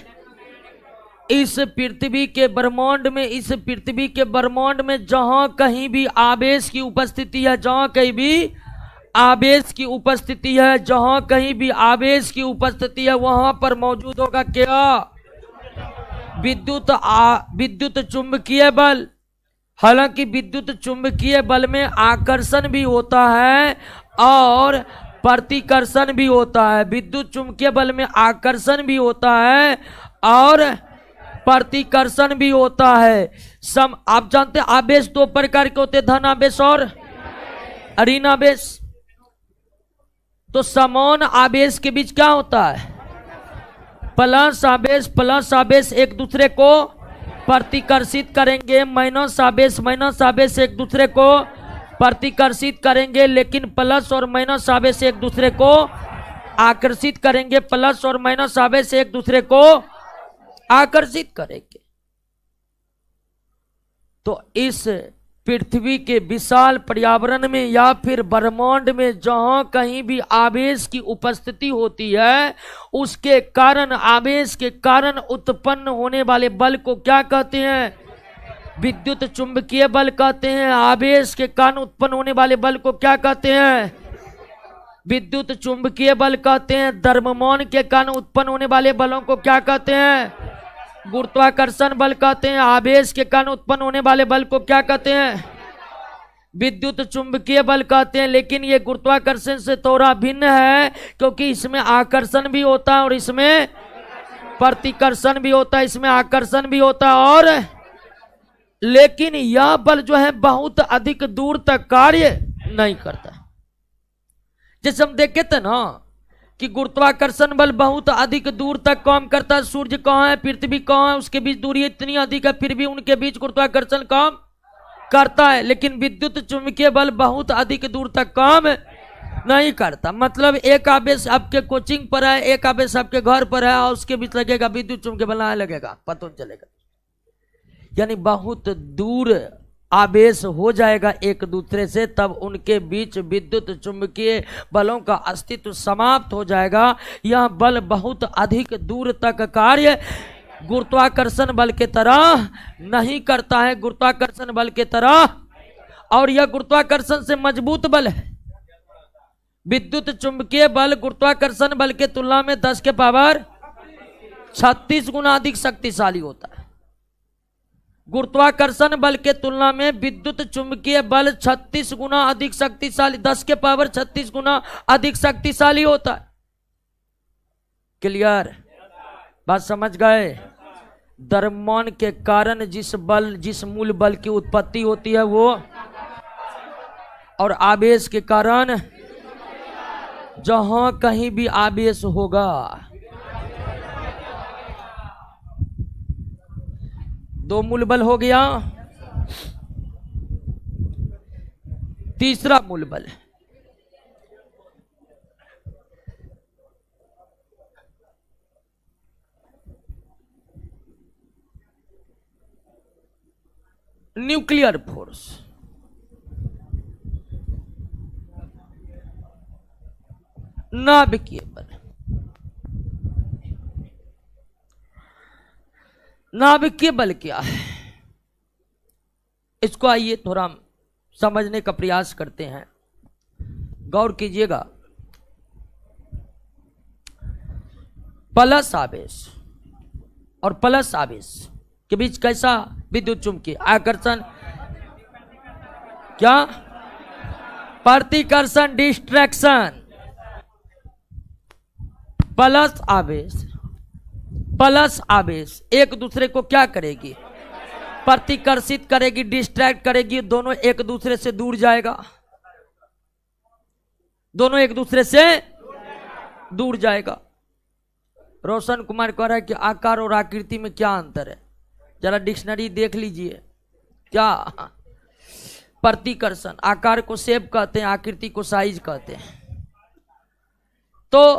इस पृथ्वी के ब्रह्मांड में जहां कहीं भी आवेश की उपस्थिति है, जहां कहीं भी आवेश की उपस्थिति है, वहां पर मौजूद होगा क्या? विद्युत चुंबकीय बल। हालांकि विद्युत चुंबकीय बल में आकर्षण भी होता है और प्रतिकर्षण भी होता है। विद्युत चुंबकीय बल में आकर्षण भी होता है और प्रतिकर्षण भी होता है। आप जानते हैं आवेश दो प्रकार के होते हैं, धन आवेश और ऋण आवेश। तो समान आवेश के बीच क्या होता है? प्लस आवेश एक दूसरे को प्रतिकर्षित करेंगे, माइनस आवेश एक दूसरे को प्रतिकर्षित करेंगे, लेकिन प्लस और माइनस आवेश एक दूसरे को आकर्षित करेंगे, प्लस और माइनस आवेश एक दूसरे को आकर्षित करेंगे। तो इस पृथ्वी के विशाल पर्यावरण में या फिर ब्रह्मांड में जहां कहीं भी आवेश की उपस्थिति होती है, उसके कारण, आवेश के कारण उत्पन्न होने वाले बल को क्या कहते हैं? विद्युत चुंबकीय बल कहते हैं। आवेश के कारण उत्पन्न होने वाले बल को क्या कहते हैं? विद्युत चुंबकीय बल कहते हैं। द्रव्यमान के कारण उत्पन्न होने वाले बलों को क्या कहते हैं? गुरुत्वाकर्षण बल कहते हैं। आवेश के कारण उत्पन्न होने वाले बल को क्या कहते हैं? विद्युत चुंबकीय बल कहते हैं। लेकिन ये गुरुत्वाकर्षण से थोड़ा भिन्न है, क्योंकि इसमें आकर्षण भी होता है और इसमें प्रतिकर्षण भी होता है, इसमें आकर्षण भी होता है और लेकिन यह बल जो है बहुत अधिक दूर तक कार्य नहीं करता। जैसे हम देखे थे ना कि गुरुत्वाकर्षण बल बहुत अधिक दूर तक काम करता है। सूर्य कहाँ है, पृथ्वी कहाँ है, उसके बीच दूरी इतनी अधिक है, फिर भी उनके बीच गुरुत्वाकर्षण काम करता है। लेकिन विद्युत चुंबकीय बल बहुत अधिक दूर तक काम नहीं करता। मतलब एक आवेश आपके कोचिंग पर है, एक आवेश आपके घर पर है और उसके बीच लगेगा विद्युत चुंबकीय बल, नहीं लगेगा, पता नहीं चलेगा। यानी बहुत दूर आवेश हो जाएगा एक दूसरे से, तब उनके बीच विद्युत चुंबकीय बलों का अस्तित्व समाप्त हो जाएगा। यह बल बहुत अधिक दूर तक कार्य गुरुत्वाकर्षण बल के तरह नहीं करता है, गुरुत्वाकर्षण बल के तरह। और यह गुरुत्वाकर्षण से मजबूत बल है। विद्युत चुंबकीय बल गुरुत्वाकर्षण बल के तुलना में 10 के पावर 36 गुना अधिक शक्तिशाली होता है। गुरुत्वाकर्षण बल के तुलना में विद्युत चुंबकीय बल 36 गुना अधिक शक्तिशाली, 10 के पावर 36 गुना अधिक शक्तिशाली होता है। क्लियर? बात समझ गए? द्रव्यमान के कारण जिस मूल बल की उत्पत्ति होती है वो, और आवेश के कारण जहां कहीं भी आवेश होगा। दो मूल बल हो गया। तीसरा मूल बल न्यूक्लियर फोर्स। नाभिकीय बल। नाभिकीय बल क्या है, इसको आइए थोड़ा समझने का प्रयास करते हैं। गौर कीजिएगा। प्लस आवेश और प्लस आवेश के बीच कैसा विद्युत चुंबकीय आकर्षण, क्या प्रतिकर्षण, डिस्ट्रैक्शन। प्लस आवेश एक दूसरे को क्या करेगी? प्रतिकर्षित करेगी, डिस्ट्रैक्ट करेगी, दोनों एक दूसरे से दूर जाएगा, दोनों एक दूसरे से दूर जाएगा। रोशन कुमार कह रहा है कि आकार और आकृति में क्या अंतर है, जरा डिक्शनरी देख लीजिए। क्या? प्रतिकर्षण, आकार को शेप कहते हैं, आकृति को साइज कहते हैं। तो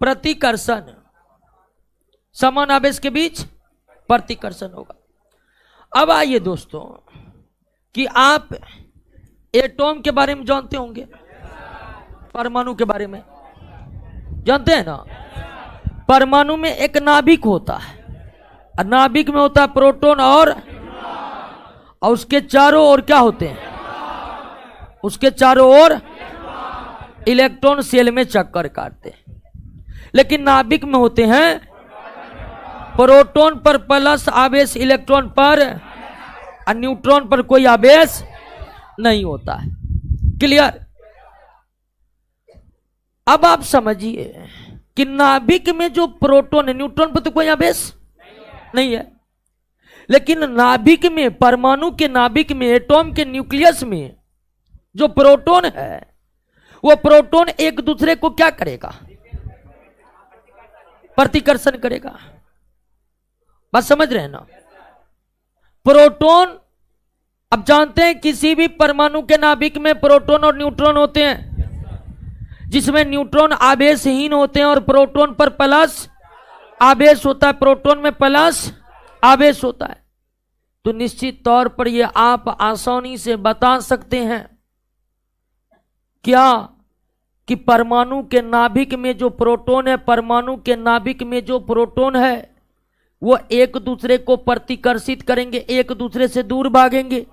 प्रतिकर्षण समान आवेश के बीच प्रतिकर्षण होगा। अब आइए दोस्तों कि आप एटॉम के बारे में जानते होंगे, परमाणु के बारे में जानते हैं ना। परमाणु में एक नाभिक होता है, नाभिक में होता है प्रोटॉन और उसके चारों ओर क्या होते हैं, उसके चारों ओर इलेक्ट्रॉन सेल में चक्कर काटते हैं। लेकिन नाभिक में होते हैं प्रोटॉन पर प्लस आवेश, इलेक्ट्रॉन पर और न्यूट्रॉन पर कोई आवेश नहीं होता है। क्लियर? अब आप समझिए कि नाभिक में जो प्रोटॉन है, न्यूट्रॉन पर तो कोई आवेश नहीं है, लेकिन नाभिक में, परमाणु के नाभिक में, एटॉम के न्यूक्लियस में जो प्रोटॉन है, वो प्रोटॉन एक दूसरे को क्या करेगा, प्रतिकर्षण करेगा। बात समझ रहे हैं ना। प्रोटॉन, अब जानते हैं किसी भी परमाणु के नाभिक में प्रोटॉन और न्यूट्रॉन होते हैं, जिसमें न्यूट्रॉन आवेशहीन होते हैं और प्रोटॉन पर प्लस आवेश होता है, प्रोटॉन में प्लस आवेश होता है। तो निश्चित तौर पर यह आप आसानी से बता सकते हैं क्या कि परमाणु के नाभिक में जो प्रोटॉन है, परमाणु के नाभिक में जो प्रोटॉन है, वो एक दूसरे को प्रतिकर्षित करेंगे, एक दूसरे से दूर भागेंगे।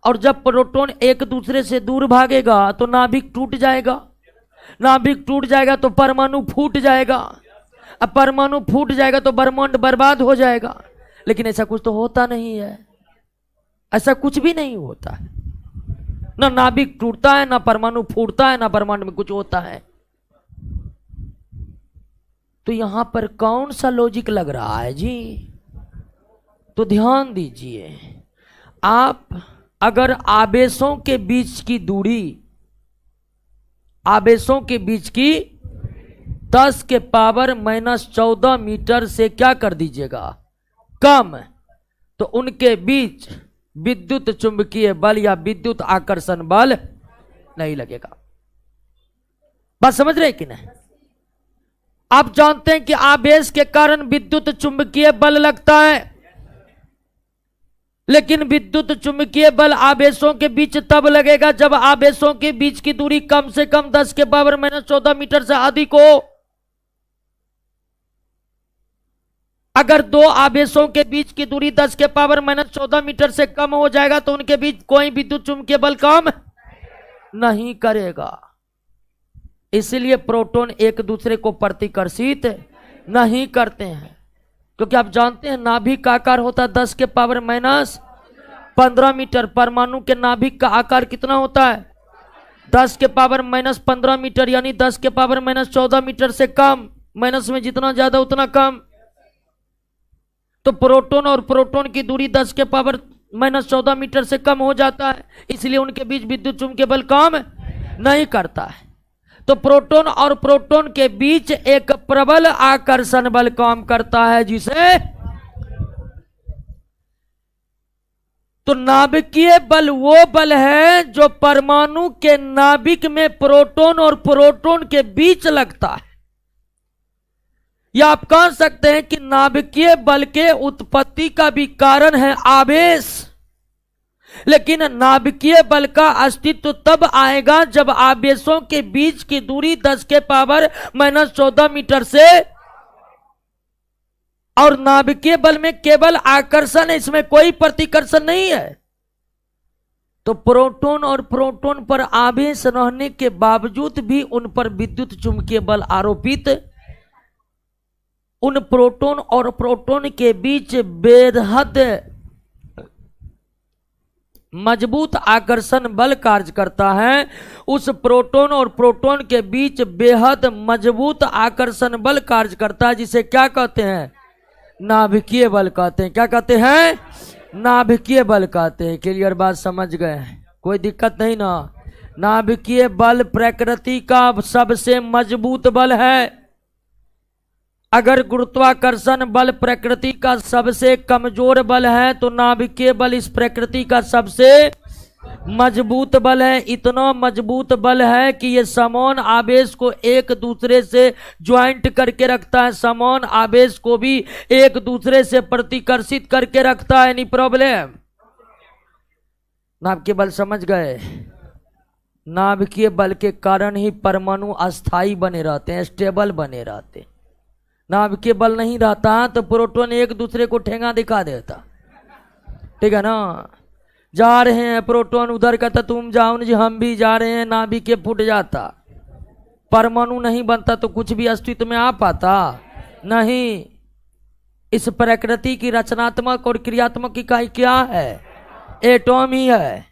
और जब प्रोटॉन एक दूसरे से दूर भागेगा तो नाभिक टूट जाएगा, नाभिक टूट जाएगा तो परमाणु फूट जाएगा, अब परमाणु फूट जाएगा तो ब्रह्मांड बर्बाद हो जाएगा। लेकिन ऐसा कुछ तो होता नहीं है, ऐसा कुछ भी नहीं होता है। ना नाभिक टूटता है, ना परमाणु फूटता है, ना ब्रह्मांड में कुछ होता है। तो यहां पर कौन सा लॉजिक लग रहा है जी? तो ध्यान दीजिए, आप अगर आवेशों के बीच की दूरी, आवेशों के बीच की 10 के पावर -14 मीटर से क्या कर दीजिएगा, कम, तो उनके बीच विद्युत चुंबकीय बल या विद्युत आकर्षण बल नहीं लगेगा। बात समझ रहे कि नहीं? आप जानते हैं कि आवेश के कारण विद्युत चुंबकीय बल लगता है, लेकिन विद्युत चुंबकीय बल आवेशों के बीच तब लगेगा जब आवेशों के बीच की दूरी कम से कम 10 के पावर -14 मीटर से अधिक हो। अगर दो आवेशों के बीच की दूरी 10 के पावर -14 मीटर से कम हो जाएगा तो उनके बीच कोई विद्युत चुंबकीय बल काम नहीं करेगा। इसलिए प्रोटॉन एक दूसरे को प्रतिकर्षित नहीं करते हैं, क्योंकि आप जानते हैं नाभिक का आकार होता है 10 के पावर -15 मीटर। परमाणु के नाभिक का आकार कितना होता है? 10 के पावर -15 मीटर, यानी 10 के पावर -14 मीटर से कम। माइनस में जितना ज्यादा उतना कम। तो प्रोटॉन और प्रोटॉन की दूरी 10 के पावर -14 मीटर से कम हो जाता है, इसलिए उनके बीच विद्युत चुंबकीय बल काम नहीं करता है। तो प्रोटॉन और प्रोटॉन के बीच एक प्रबल आकर्षण बल काम करता है, जिसे तो नाभिकीय बल वो बल है जो परमाणु के नाभिक में प्रोटॉन और प्रोटॉन के बीच लगता है। या आप कह सकते हैं कि नाभिकीय बल के उत्पत्ति का भी कारण है आवेश, लेकिन नाभिकीय बल का अस्तित्व तब आएगा जब आवेशों के बीच की दूरी 10 के पावर -14 मीटर से, और नाभिकीय बल में केवल आकर्षण है, इसमें कोई प्रतिकर्षण नहीं है। तो प्रोटॉन और प्रोटॉन पर आवेश रहने के बावजूद भी उन पर विद्युत चुंबकीय बल आरोपित, उन प्रोटॉन और प्रोटॉन के बीच बेहद मजबूत आकर्षण बल कार्य करता है। उस प्रोटॉन और प्रोटॉन के बीच बेहद मजबूत आकर्षण बल कार्य करता है, जिसे क्या कहते हैं? नाभिकीय बल कहते हैं। क्या कहते हैं? नाभिकीय बल कहते हैं। क्लियर बात समझ गए? कोई दिक्कत नहीं ना। नाभिकीय बल प्रकृति का सबसे मजबूत बल है। अगर गुरुत्वाकर्षण बल प्रकृति का सबसे कमजोर बल है तो नाभिकीय बल इस प्रकृति का सबसे मजबूत बल है। इतना मजबूत बल है कि ये समान आवेश को एक दूसरे से ज्वाइंट करके रखता है, समान आवेश को भी एक दूसरे से प्रतिकर्षित करके रखता है। नहीं प्रॉब्लम? नाभिकीय बल समझ गए? नाभिकीय बल के कारण ही परमाणु अस्थाई बने रहते हैं, स्टेबल बने रहते हैं। नाभिकीय बल नहीं रहता तो प्रोटॉन एक दूसरे को ठेंगा दिखा देता, ठीक है ना। जा रहे हैं प्रोटॉन, उधर कहता तुम जाओ जी, हम भी जा रहे हैं, नाभिकीय फूट जाता, परमाणु नहीं बनता तो कुछ भी अस्तित्व में आ पाता नहीं। इस प्रकृति की रचनात्मक और क्रियात्मक इकाई क्या है? एटॉम ही है।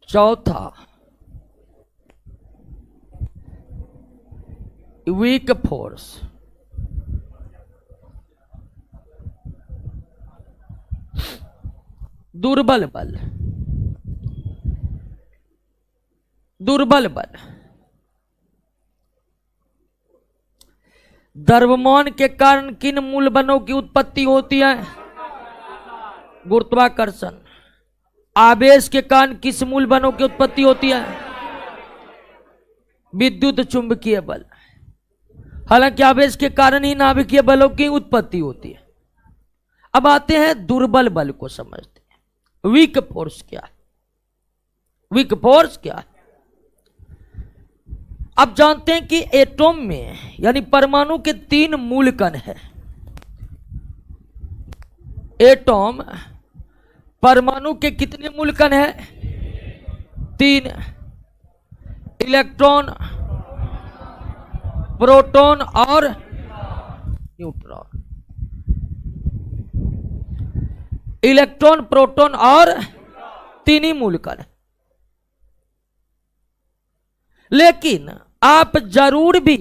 चौथा, वीक फोर्स। दुर्बल बल। दुर्बल बल द्रव्यमान के कारण किन मूल बलों की उत्पत्ति होती है? गुरुत्वाकर्षण। आवेश के कारण किस मूल बलों की उत्पत्ति होती है? विद्युत चुंबकीय बल। हालांकि आवेश के कारण ही नाभिकीय बलों की उत्पत्ति होती है। अब आते हैं दुर्बल बल को समझते हैं। वीक फोर्स क्या है? वीक फोर्स क्या है? अब जानते हैं कि एटॉम में यानी परमाणु के 3 मूल कण हैं। एटॉम परमाणु के कितने मूल कण हैं? 3। इलेक्ट्रॉन, प्रोटॉन और न्यूट्रॉन। इलेक्ट्रॉन, प्रोटॉन और 3 ही मूल कण। लेकिन आप जरूर भी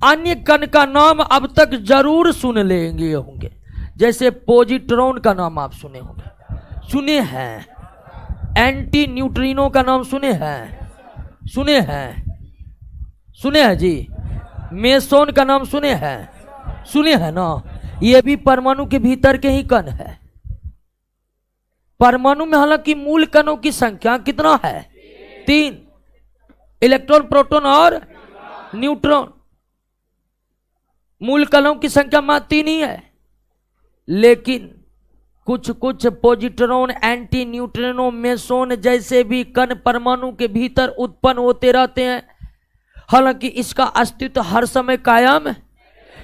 अन्य कण का नाम अब तक जरूर सुन लेंगे होंगे। जैसे पॉजिट्रॉन का नाम आप सुने होंगे, सुने हैं। एंटी न्यूट्रिनो का नाम सुने हैं, सुने हैं, सुने हैं जी। मेसोन का नाम सुने हैं, सुने हैं ना। ये भी परमाणु के भीतर के ही कण है। परमाणु में हालांकि मूल कणों की संख्या कितना है? 3। इलेक्ट्रॉन, प्रोटॉन और न्यूट्रॉन। मूल कणों की संख्या मात्र 3 ही है। लेकिन कुछ कुछ पॉजिट्रॉन, एंटी न्यूट्रिनो, मेसोन जैसे भी कण परमाणु के भीतर उत्पन्न होते रहते हैं। हालांकि इसका अस्तित्व हर समय कायम।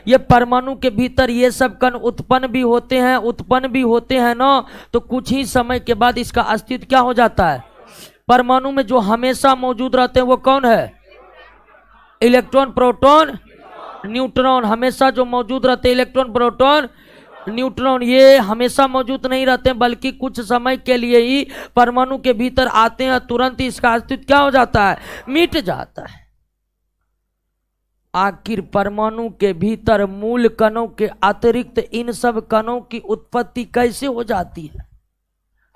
ये परमाणु के भीतर ये सब कण उत्पन्न भी होते हैं ना, तो कुछ ही समय के बाद इसका अस्तित्व क्या हो जाता है? परमाणु में जो हमेशा मौजूद रहते हैं वो कौन है? Electron, proton, neutron. हमेशा जो मौजूद रहते हैं इलेक्ट्रॉन, प्रोटॉन, न्यूट्रॉन, ये हमेशा मौजूद नहीं रहते हैं, बल्कि कुछ समय के लिए ही परमाणु के भीतर आते हैं। तुरंत ही इसका अस्तित्व क्या हो जाता है? मिट जाता है। आखिर परमाणु के भीतर मूल कणों के अतिरिक्त इन सब कणों की उत्पत्ति कैसे हो जाती है?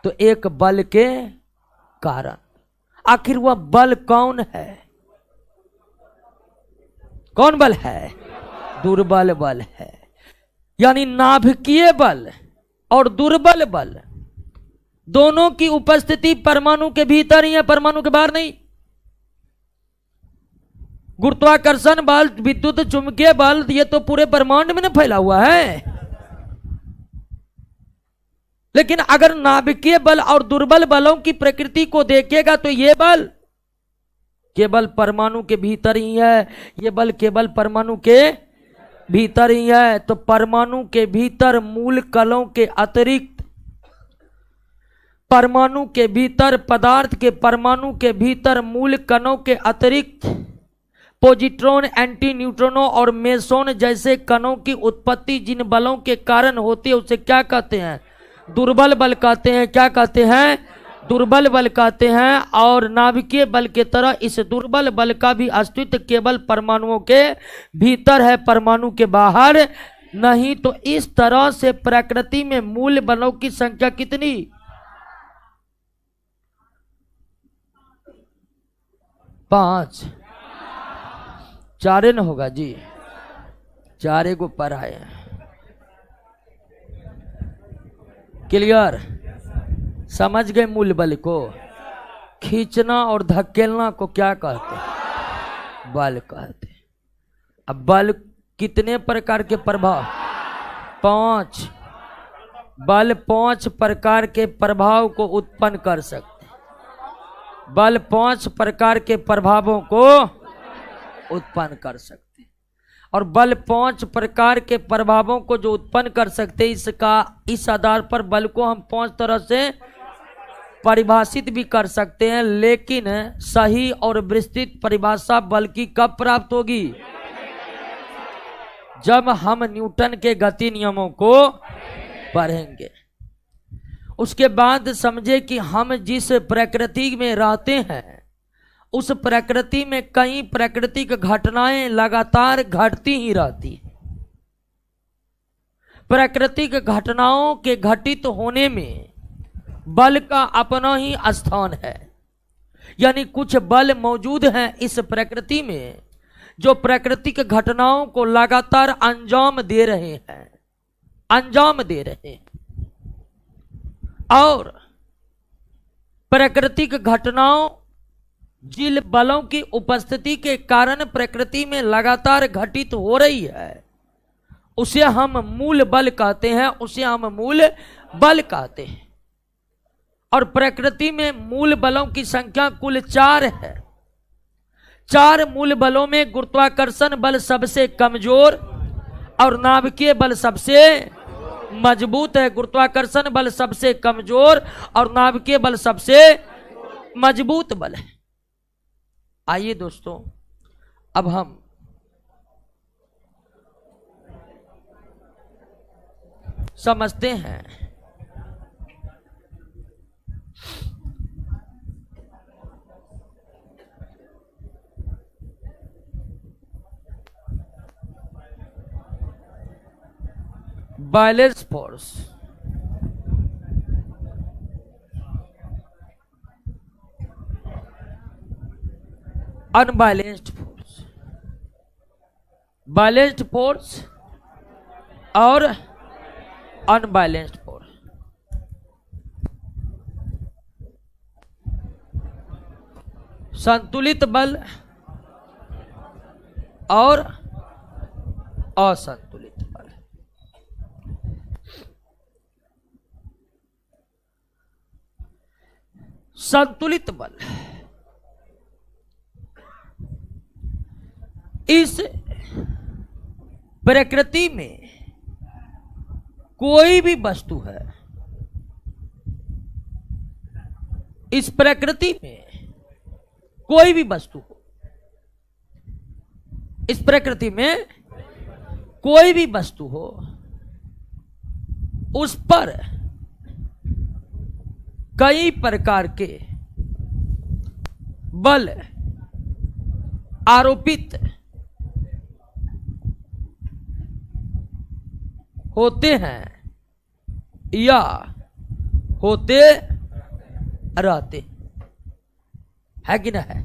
तो एक बल के कारण। आखिर वह बल कौन है? कौन बल है? दुर्बल बल है। यानी नाभिकीय बल और दुर्बल बल दोनों की उपस्थिति परमाणु के भीतर ही है, परमाणु के बाहर नहीं। गुरुत्वाकर्षण बल, विद्युत चुंबकीय बल, ये तो पूरे ब्रह्मांड में फैला हुआ है। लेकिन अगर नाभिकीय बल और दुर्बल बलों की प्रकृति को देखेगा तो ये बल केवल परमाणु के भीतर ही है। ये बल केवल परमाणु के भीतर ही है। तो परमाणु के भीतर मूल कणों के अतिरिक्त, परमाणु के भीतर पदार्थ के, परमाणु के भीतर मूल कणों के अतिरिक्त पॉजिट्रॉन, एंटी न्यूट्रिनो और मेसोन जैसे कणों की उत्पत्ति जिन बलों के कारण होती है उसे क्या कहते हैं? दुर्बल बल कहते हैं। क्या कहते हैं? दुर्बल बल कहते हैं। और नाभिकीय बल के तरह इस दुर्बल बल का भी अस्तित्व केवल परमाणुओं के भीतर है, परमाणु के बाहर नहीं। तो इस तरह से प्रकृति में मूल बलों की संख्या कितनी? 5। 4 न होगा जी, 4 को पर आए। क्लियर? समझ गए? मूल बल को खींचना और धकेलना को क्या कहते हैं? बल कहते हैं। अब बल कितने प्रकार के प्रभाव? 5 बल 5 प्रकार के प्रभाव को उत्पन्न कर सकते हैं। बल 5 प्रकार के प्रभावों को उत्पन्न कर सकते हैं। और बल 5 प्रकार के प्रभावों को जो उत्पन्न कर सकते हैं, इस आधार पर बल को हम 5 तरह से परिभाषित भी कर सकते हैं। लेकिन सही और विस्तृत परिभाषा बल की कब प्राप्त होगी? जब हम न्यूटन के गति नियमों को पढ़ेंगे। उसके बाद समझे कि हम जिस प्रकृति में रहते हैं उस प्रकृति में कई प्राकृतिक घटनाएं लगातार घटती ही रहती हैं। प्राकृतिक घटनाओं के घटित होने में बल का अपना ही स्थान है। यानी कुछ बल मौजूद हैं इस प्रकृति में जो प्राकृतिक घटनाओं को लगातार अंजाम दे रहे हैं, अंजाम दे रहे हैं। और प्राकृतिक घटनाओं जिन बलों की उपस्थिति के कारण प्रकृति में लगातार घटित हो रही है उसे हम मूल बल कहते हैं, उसे हम मूल बल कहते हैं। और प्रकृति में मूल बलों की संख्या कुल 4 है। 4 मूल बलों में गुरुत्वाकर्षण बल सबसे कमजोर और नाभिकीय बल सबसे मजबूत है। गुरुत्वाकर्षण बल सबसे कमजोर और नाभिकीय बल सबसे मजबूत बल है। आइए दोस्तों, अब हम समझते हैं balance force. Unbalanced force, balanced force और अनबैलेंस्ड फोर्स। संतुलित बल और असंतुलित बल। संतुलित बल इस प्रकृति में कोई भी वस्तु है, इस प्रकृति में कोई भी वस्तु हो, इस प्रकृति में कोई भी वस्तु हो, उस पर कई प्रकार के बल आरोपित होते हैं या होते रहते है कि ना है?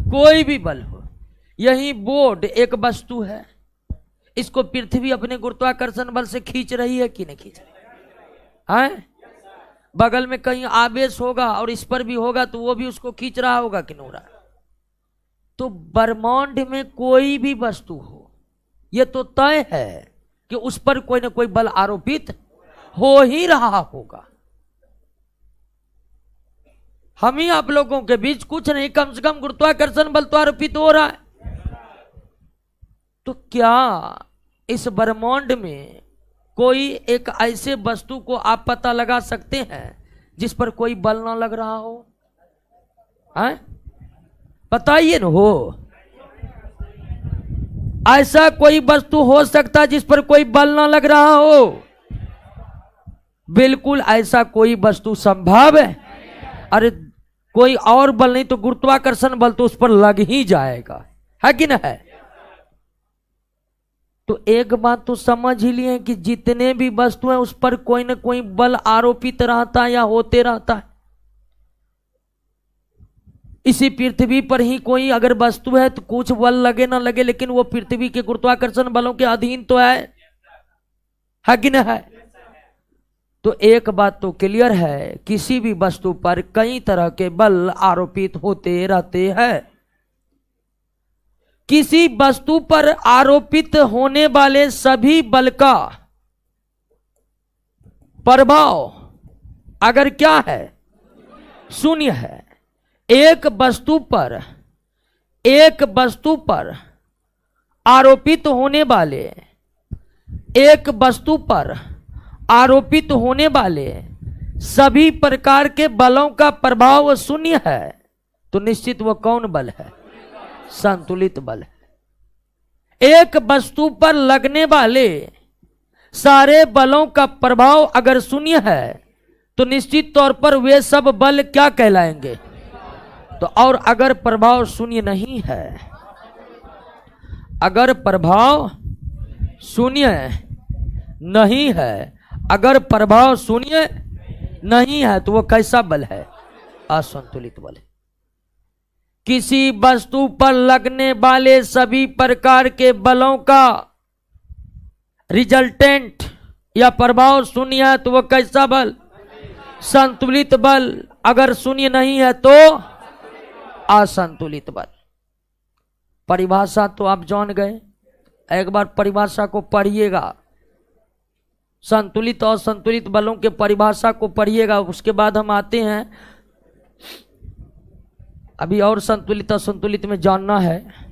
कोई भी बल हो। यही बोर्ड एक वस्तु है, इसको पृथ्वी अपने गुरुत्वाकर्षण बल से खींच रही है कि नहीं खींच रही है? बगल में कहीं आवेश होगा और इस पर भी होगा तो वो भी उसको खींच रहा होगा कि नहीं हो रहा? तो ब्रह्मांड में कोई भी वस्तु हो, यह तो तय है कि उस पर कोई ना कोई बल आरोपित हो ही रहा होगा। हम ही आप लोगों के बीच कुछ नहीं, कम से कम गुरुत्वाकर्षण बल तो आरोपित हो रहा है। तो क्या इस ब्रह्मांड में कोई एक ऐसे वस्तु को आप पता लगा सकते हैं जिस पर कोई बल ना लग रहा हो? हैं? बताइए न। हो ऐसा कोई वस्तु हो सकता है जिस पर कोई बल ना लग रहा हो? बिल्कुल ऐसा कोई वस्तु संभव है। अरे कोई और बल नहीं तो गुरुत्वाकर्षण बल तो उस पर लग ही जाएगा, है कि ना है। तो एक बात तो समझ ही लिए कि जितने भी वस्तु हैं उस पर कोई ना कोई बल आरोपित रहता है या होते रहता है। इसी पृथ्वी पर ही कोई अगर वस्तु है तो कुछ बल लगे ना लगे, लेकिन वो पृथ्वी के गुरुत्वाकर्षण बलों के अधीन तो है कि ना है। तो एक बात तो क्लियर है, किसी भी वस्तु पर कई तरह के बल आरोपित होते रहते हैं। किसी वस्तु पर आरोपित होने वाले सभी बल का प्रभाव अगर क्या है, शून्य है। एक वस्तु पर आरोपित होने वाले, एक वस्तु पर आरोपित होने वाले सभी प्रकार के बलों का प्रभाव शून्य है, तो निश्चित वो कौन बल है, संतुलित बल है। एक वस्तु पर लगने वाले सारे बलों का प्रभाव अगर शून्य है तो निश्चित तौर पर वे सब बल क्या कहलाएंगे। तो और अगर प्रभाव शून्य नहीं है, अगर प्रभाव शून्य नहीं है, अगर प्रभाव शून्य नहीं है तो वो कैसा बल है, असंतुलित बल है। किसी वस्तु पर लगने वाले सभी प्रकार के बलों का रिजल्टेंट या प्रभाव शून्य है तो वो कैसा बल, संतुलित बल। अगर शून्य नहीं है तो असंतुलित बल। परिभाषा तो आप जान गए, एक बार परिभाषा को पढ़िएगा, संतुलित और असंतुलित बलों के परिभाषा को पढ़िएगा। उसके बाद हम आते हैं, अभी और संतुलित असंतुलित में जानना है।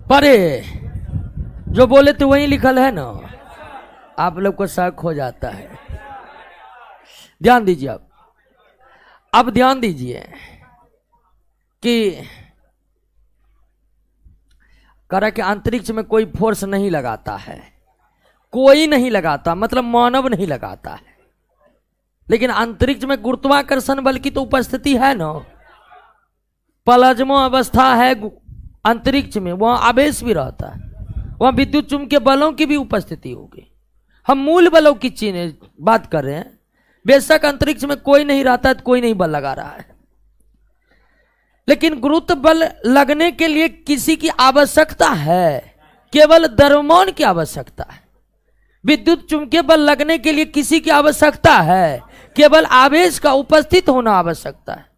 परे जो बोले तो वही लिखल है ना, आप लोग को शक हो जाता है। ध्यान दीजिए, अब ध्यान दीजिए कि करा कि अंतरिक्ष में कोई फोर्स नहीं लगाता है, कोई नहीं लगाता, मतलब मानव नहीं लगाता है, लेकिन अंतरिक्ष में गुरुत्वाकर्षण बल की तो उपस्थिति है ना। प्लाज्मा अवस्था है अंतरिक्ष में, वहां आवेश भी रहता है, वहां विद्युत चुंबकीय बलों की भी उपस्थिति होगी। हम मूल बलों की बात कर रहे हैं। बेशक अंतरिक्ष में कोई नहीं रहता है तो कोई नहीं बल लगा रहा है, लेकिन गुरुत्व बल लगने के लिए किसी की आवश्यकता है, केवल द्रव्यमान की आवश्यकता है। विद्युत चुंबकीय बल लगने के लिए किसी की आवश्यकता है, केवल आवेश का उपस्थित होना आवश्यकता है।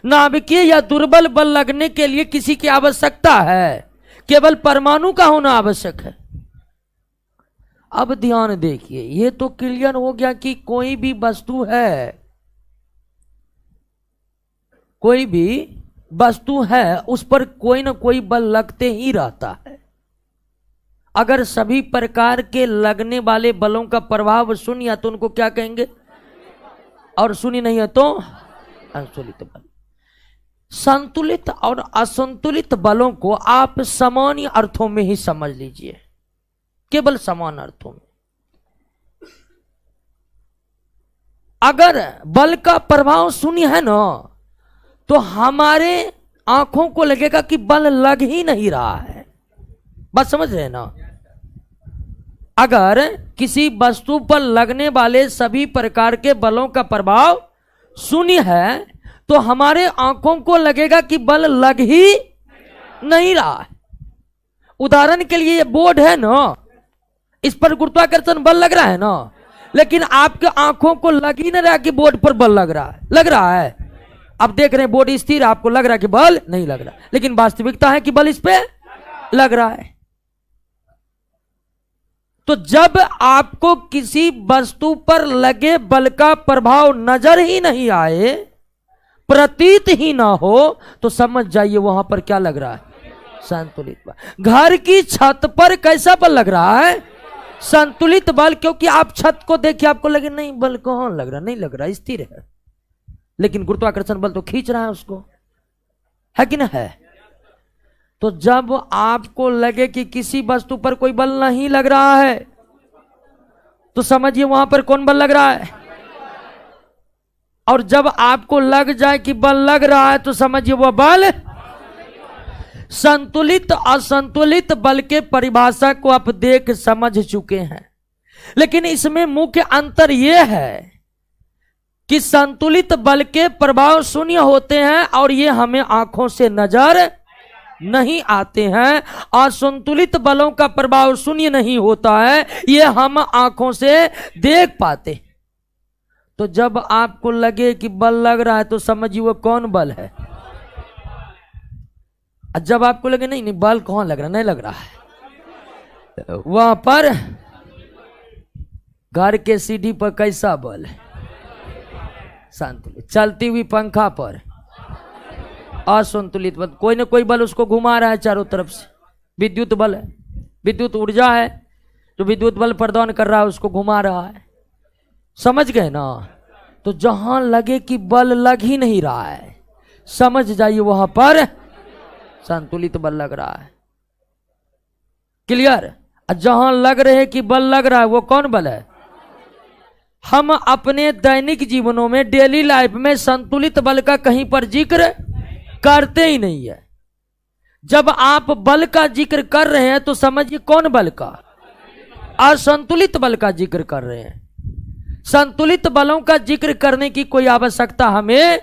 नाभिकीय या दुर्बल बल लगने के लिए किसी की आवश्यकता है, केवल परमाणु का होना आवश्यक है। अब ध्यान देखिए, ये तो क्लियर हो गया कि कोई भी वस्तु है, कोई भी वस्तु है उस पर कोई ना कोई बल लगते ही रहता है। अगर सभी प्रकार के लगने वाले बलों का प्रभाव शून्य है तो उनको क्या कहेंगे, और शून्य नहीं है तो असंतुलित बल। संतुलित और असंतुलित बलों को आप सामान्य अर्थों में ही समझ लीजिए, केवल समान अर्थों में। अगर बल का प्रभाव शून्य है ना तो हमारे आंखों को लगेगा कि बल लग ही नहीं रहा है। बात समझ रहे हैं ना। अगर किसी वस्तु पर लगने वाले सभी प्रकार के बलों का प्रभाव शून्य है तो हमारे आंखों को लगेगा कि बल लग ही नहीं रहा है। उदाहरण के लिए ये बोर्ड है ना, इस पर गुरुत्वाकर्षण बल लग रहा है ना, लेकिन आपके आंखों को लग ही नहीं रहा कि बोर्ड पर बल लग रहा है। लग रहा है, आप देख रहे हैं बोर्ड स्थिर, आपको लग रहा है कि बल नहीं लग रहा, लेकिन वास्तविकता है कि बल इस पे लग रहा है। तो जब आपको किसी वस्तु पर लगे बल का प्रभाव नजर ही नहीं आए, प्रतीत ही ना हो, तो समझ जाइए वहां पर क्या लग रहा है, संतुलित बल। घर की छत पर कैसा बल लग रहा है, संतुलित बल। क्योंकि आप छत को देखिए, आपको लगे नहीं बल कहां लग रहा, नहीं लग रहा, स्थिर है, लेकिन गुरुत्वाकर्षण बल तो खींच रहा है उसको, है कि ना है। तो जब आपको लगे कि किसी वस्तु पर कोई बल नहीं लग रहा है, तो समझिए वहां पर कौन बल लग रहा है। और जब आपको लग जाए कि बल लग रहा है, तो समझिए वह बल संतुलित। असंतुलित बल के परिभाषा को आप देख समझ चुके हैं, लेकिन इसमें मुख्य अंतर यह है कि संतुलित बल के प्रभाव शून्य होते हैं और ये हमें आंखों से नजर नहीं आते हैं। असंतुलित बलों का प्रभाव शून्य नहीं होता है, ये हम आंखों से देख पाते। तो जब आपको लगे कि बल लग रहा है, तो समझिए वो कौन बल है। जब आपको लगे नहीं नहीं बल कौन लग रहा, नहीं लग रहा है, वहां पर घर के सीढ़ी पर कैसा बल है, संतुलित। चलती हुई पंखा पर असंतुलित बल, कोई ना कोई बल उसको घुमा रहा है चारों तरफ से। विद्युत बल है, विद्युत ऊर्जा है जो विद्युत बल प्रदान कर रहा है, उसको घुमा रहा है। समझ गए ना। तो जहां लगे कि बल लग ही नहीं रहा है, समझ जाइए वहां पर संतुलित बल लग रहा है। क्लियर। जहां लग रहे कि बल लग रहा है, वो कौन बल है। हम अपने दैनिक जीवनों में, डेली लाइफ में संतुलित बल का कहीं पर जिक्र करते ही नहीं है। जब आप बल का जिक्र कर रहे हैं, तो समझिए कौन बल का, असंतुलित बल का जिक्र कर रहे हैं। संतुलित बलों का जिक्र करने की कोई आवश्यकता हमें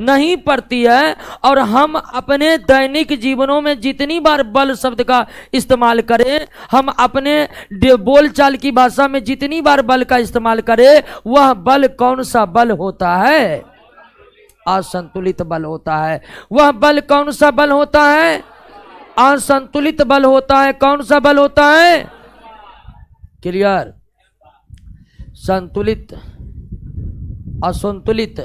नहीं पड़ती है। और हम अपने दैनिक जीवनों में जितनी बार बल शब्द का इस्तेमाल करें, हम अपने बोलचाल की भाषा में जितनी बार बल का इस्तेमाल करें, वह बल कौन सा बल होता है, असंतुलित बल होता है। वह बल कौन सा बल होता है, असंतुलित बल होता है। कौन सा बल होता है। क्लियर। संतुलित असंतुलित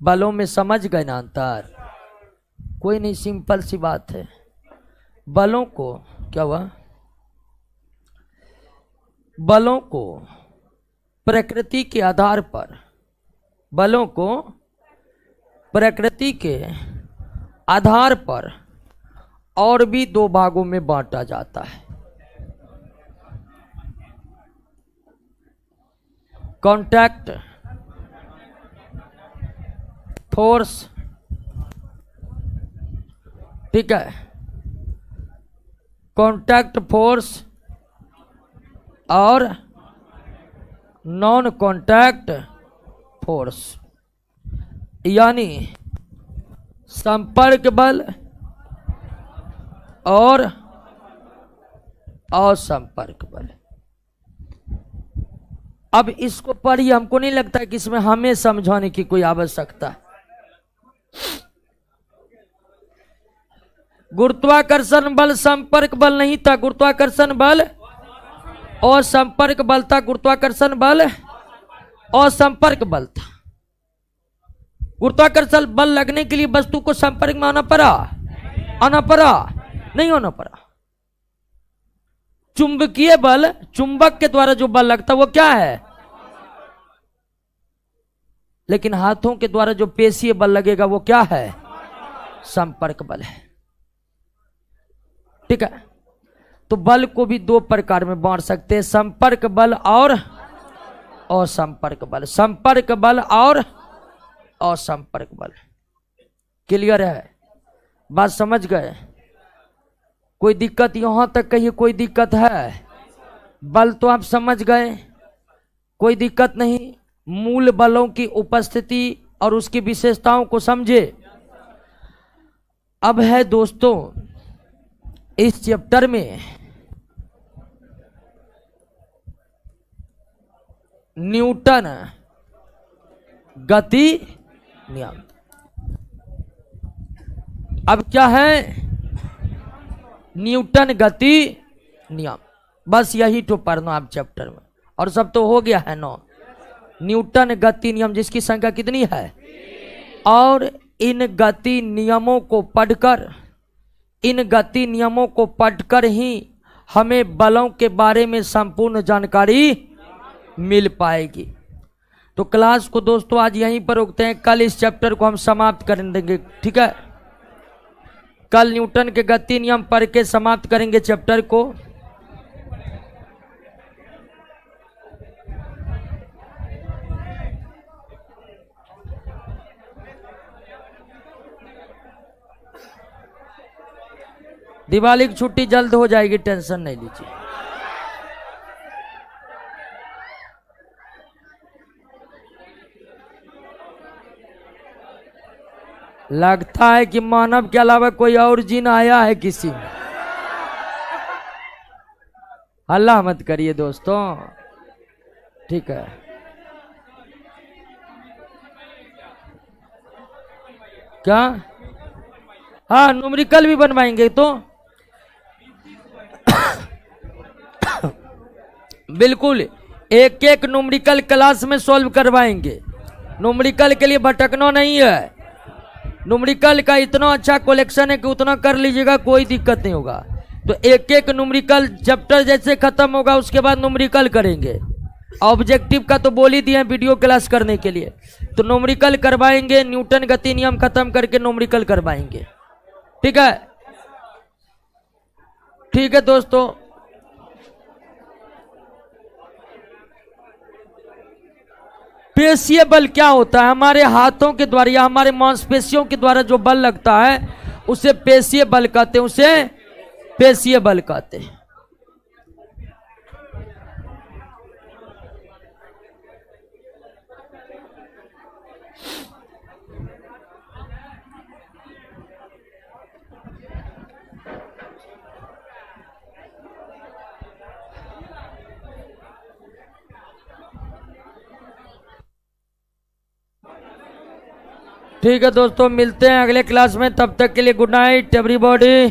बलों में समझ गए ना अंतर। कोई नहीं, सिंपल सी बात है। बलों को क्या हुआ, बलों को प्रकृति के आधार पर, बलों को प्रकृति के आधार पर और भी दो भागों में बांटा जाता है। कॉन्टैक्ट फोर्स, ठीक है, कॉन्टैक्ट फोर्स और नॉन कॉन्टैक्ट फोर्स, यानी संपर्क बल और असंपर्क बल। अब इसको पढ़िए, हमको नहीं लगता कि इसमें हमें समझाने की कोई आवश्यकता है। गुरुत्वाकर्षण बल संपर्क बल नहीं था, गुरुत्वाकर्षण बल और संपर्क बल था। गुरुत्वाकर्षण बल और संपर्क बल था। गुरुत्वाकर्षण बल लगने के लिए वस्तु को संपर्क में आना पड़ा, नहीं होना पड़ा। चुंबकीय बल, चुंबक के द्वारा जो बल लगता वो क्या है, लेकिन हाथों के द्वारा जो पेशीय बल लगेगा वो क्या है, संपर्क बल है। ठीक है। तो बल को भी दो प्रकार में बांट सकते हैं, संपर्क बल और असंपर्क बल। संपर्क बल और असंपर्क बल। क्लियर है, बात समझ गए। कोई दिक्कत यहां तक कहिए, कोई दिक्कत है। बल तो आप समझ गए, कोई दिक्कत नहीं। मूल बलों की उपस्थिति और उसकी विशेषताओं को समझे। अब है दोस्तों इस चैप्टर में न्यूटन गति नियम। अब क्या है, न्यूटन गति नियम। बस यही तो पढ़ना आप चैप्टर में, और सब तो हो गया है ना। न्यूटन गति नियम जिसकी संख्या कितनी है, और इन गति नियमों को पढ़कर ही हमें बलों के बारे में संपूर्ण जानकारी मिल पाएगी। तो क्लास को दोस्तों आज यहीं पर रोकते हैं, कल इस चैप्टर को हम समाप्त कर देंगे, ठीक है। कल न्यूटन के गति नियम पढ़ के समाप्त करेंगे चैप्टर को। दिवाली की छुट्टी जल्द हो जाएगी, टेंशन नहीं लीजिए। लगता है कि मानव के अलावा कोई और जिन आया है किसी में। अल्लाह मत करिए दोस्तों, ठीक है। क्या? हाँ, न्यूमेरिकल भी बनवाएंगे तो बिल्कुल एक एक न्यूमेरिकल क्लास में सॉल्व करवाएंगे। न्यूमेरिकल के लिए भटकना नहीं है, न्यूमेरिकल का इतना अच्छा कलेक्शन है कि उतना कर लीजिएगा, कोई दिक्कत नहीं होगा। तो एक एक न्यूमेरिकल चैप्टर जैसे खत्म होगा उसके बाद न्यूमेरिकल करेंगे। ऑब्जेक्टिव का तो बोल ही दिए वीडियो क्लास करने के लिए, तो न्यूमेरिकल करवाएंगे, न्यूटन गति नियम खत्म करके न्यूमेरिकल करवाएंगे, ठीक है। ठीक है दोस्तों, पेशीय बल क्या होता है? हमारे हाथों के द्वारा या हमारे मांसपेशियों के द्वारा जो बल लगता है उसे पेशीय बल कहते हैं, उसे पेशीय बल कहते हैं। ठीक है दोस्तों, मिलते हैं अगले क्लास में, तब तक के लिए गुड नाइट एवरीबॉडी।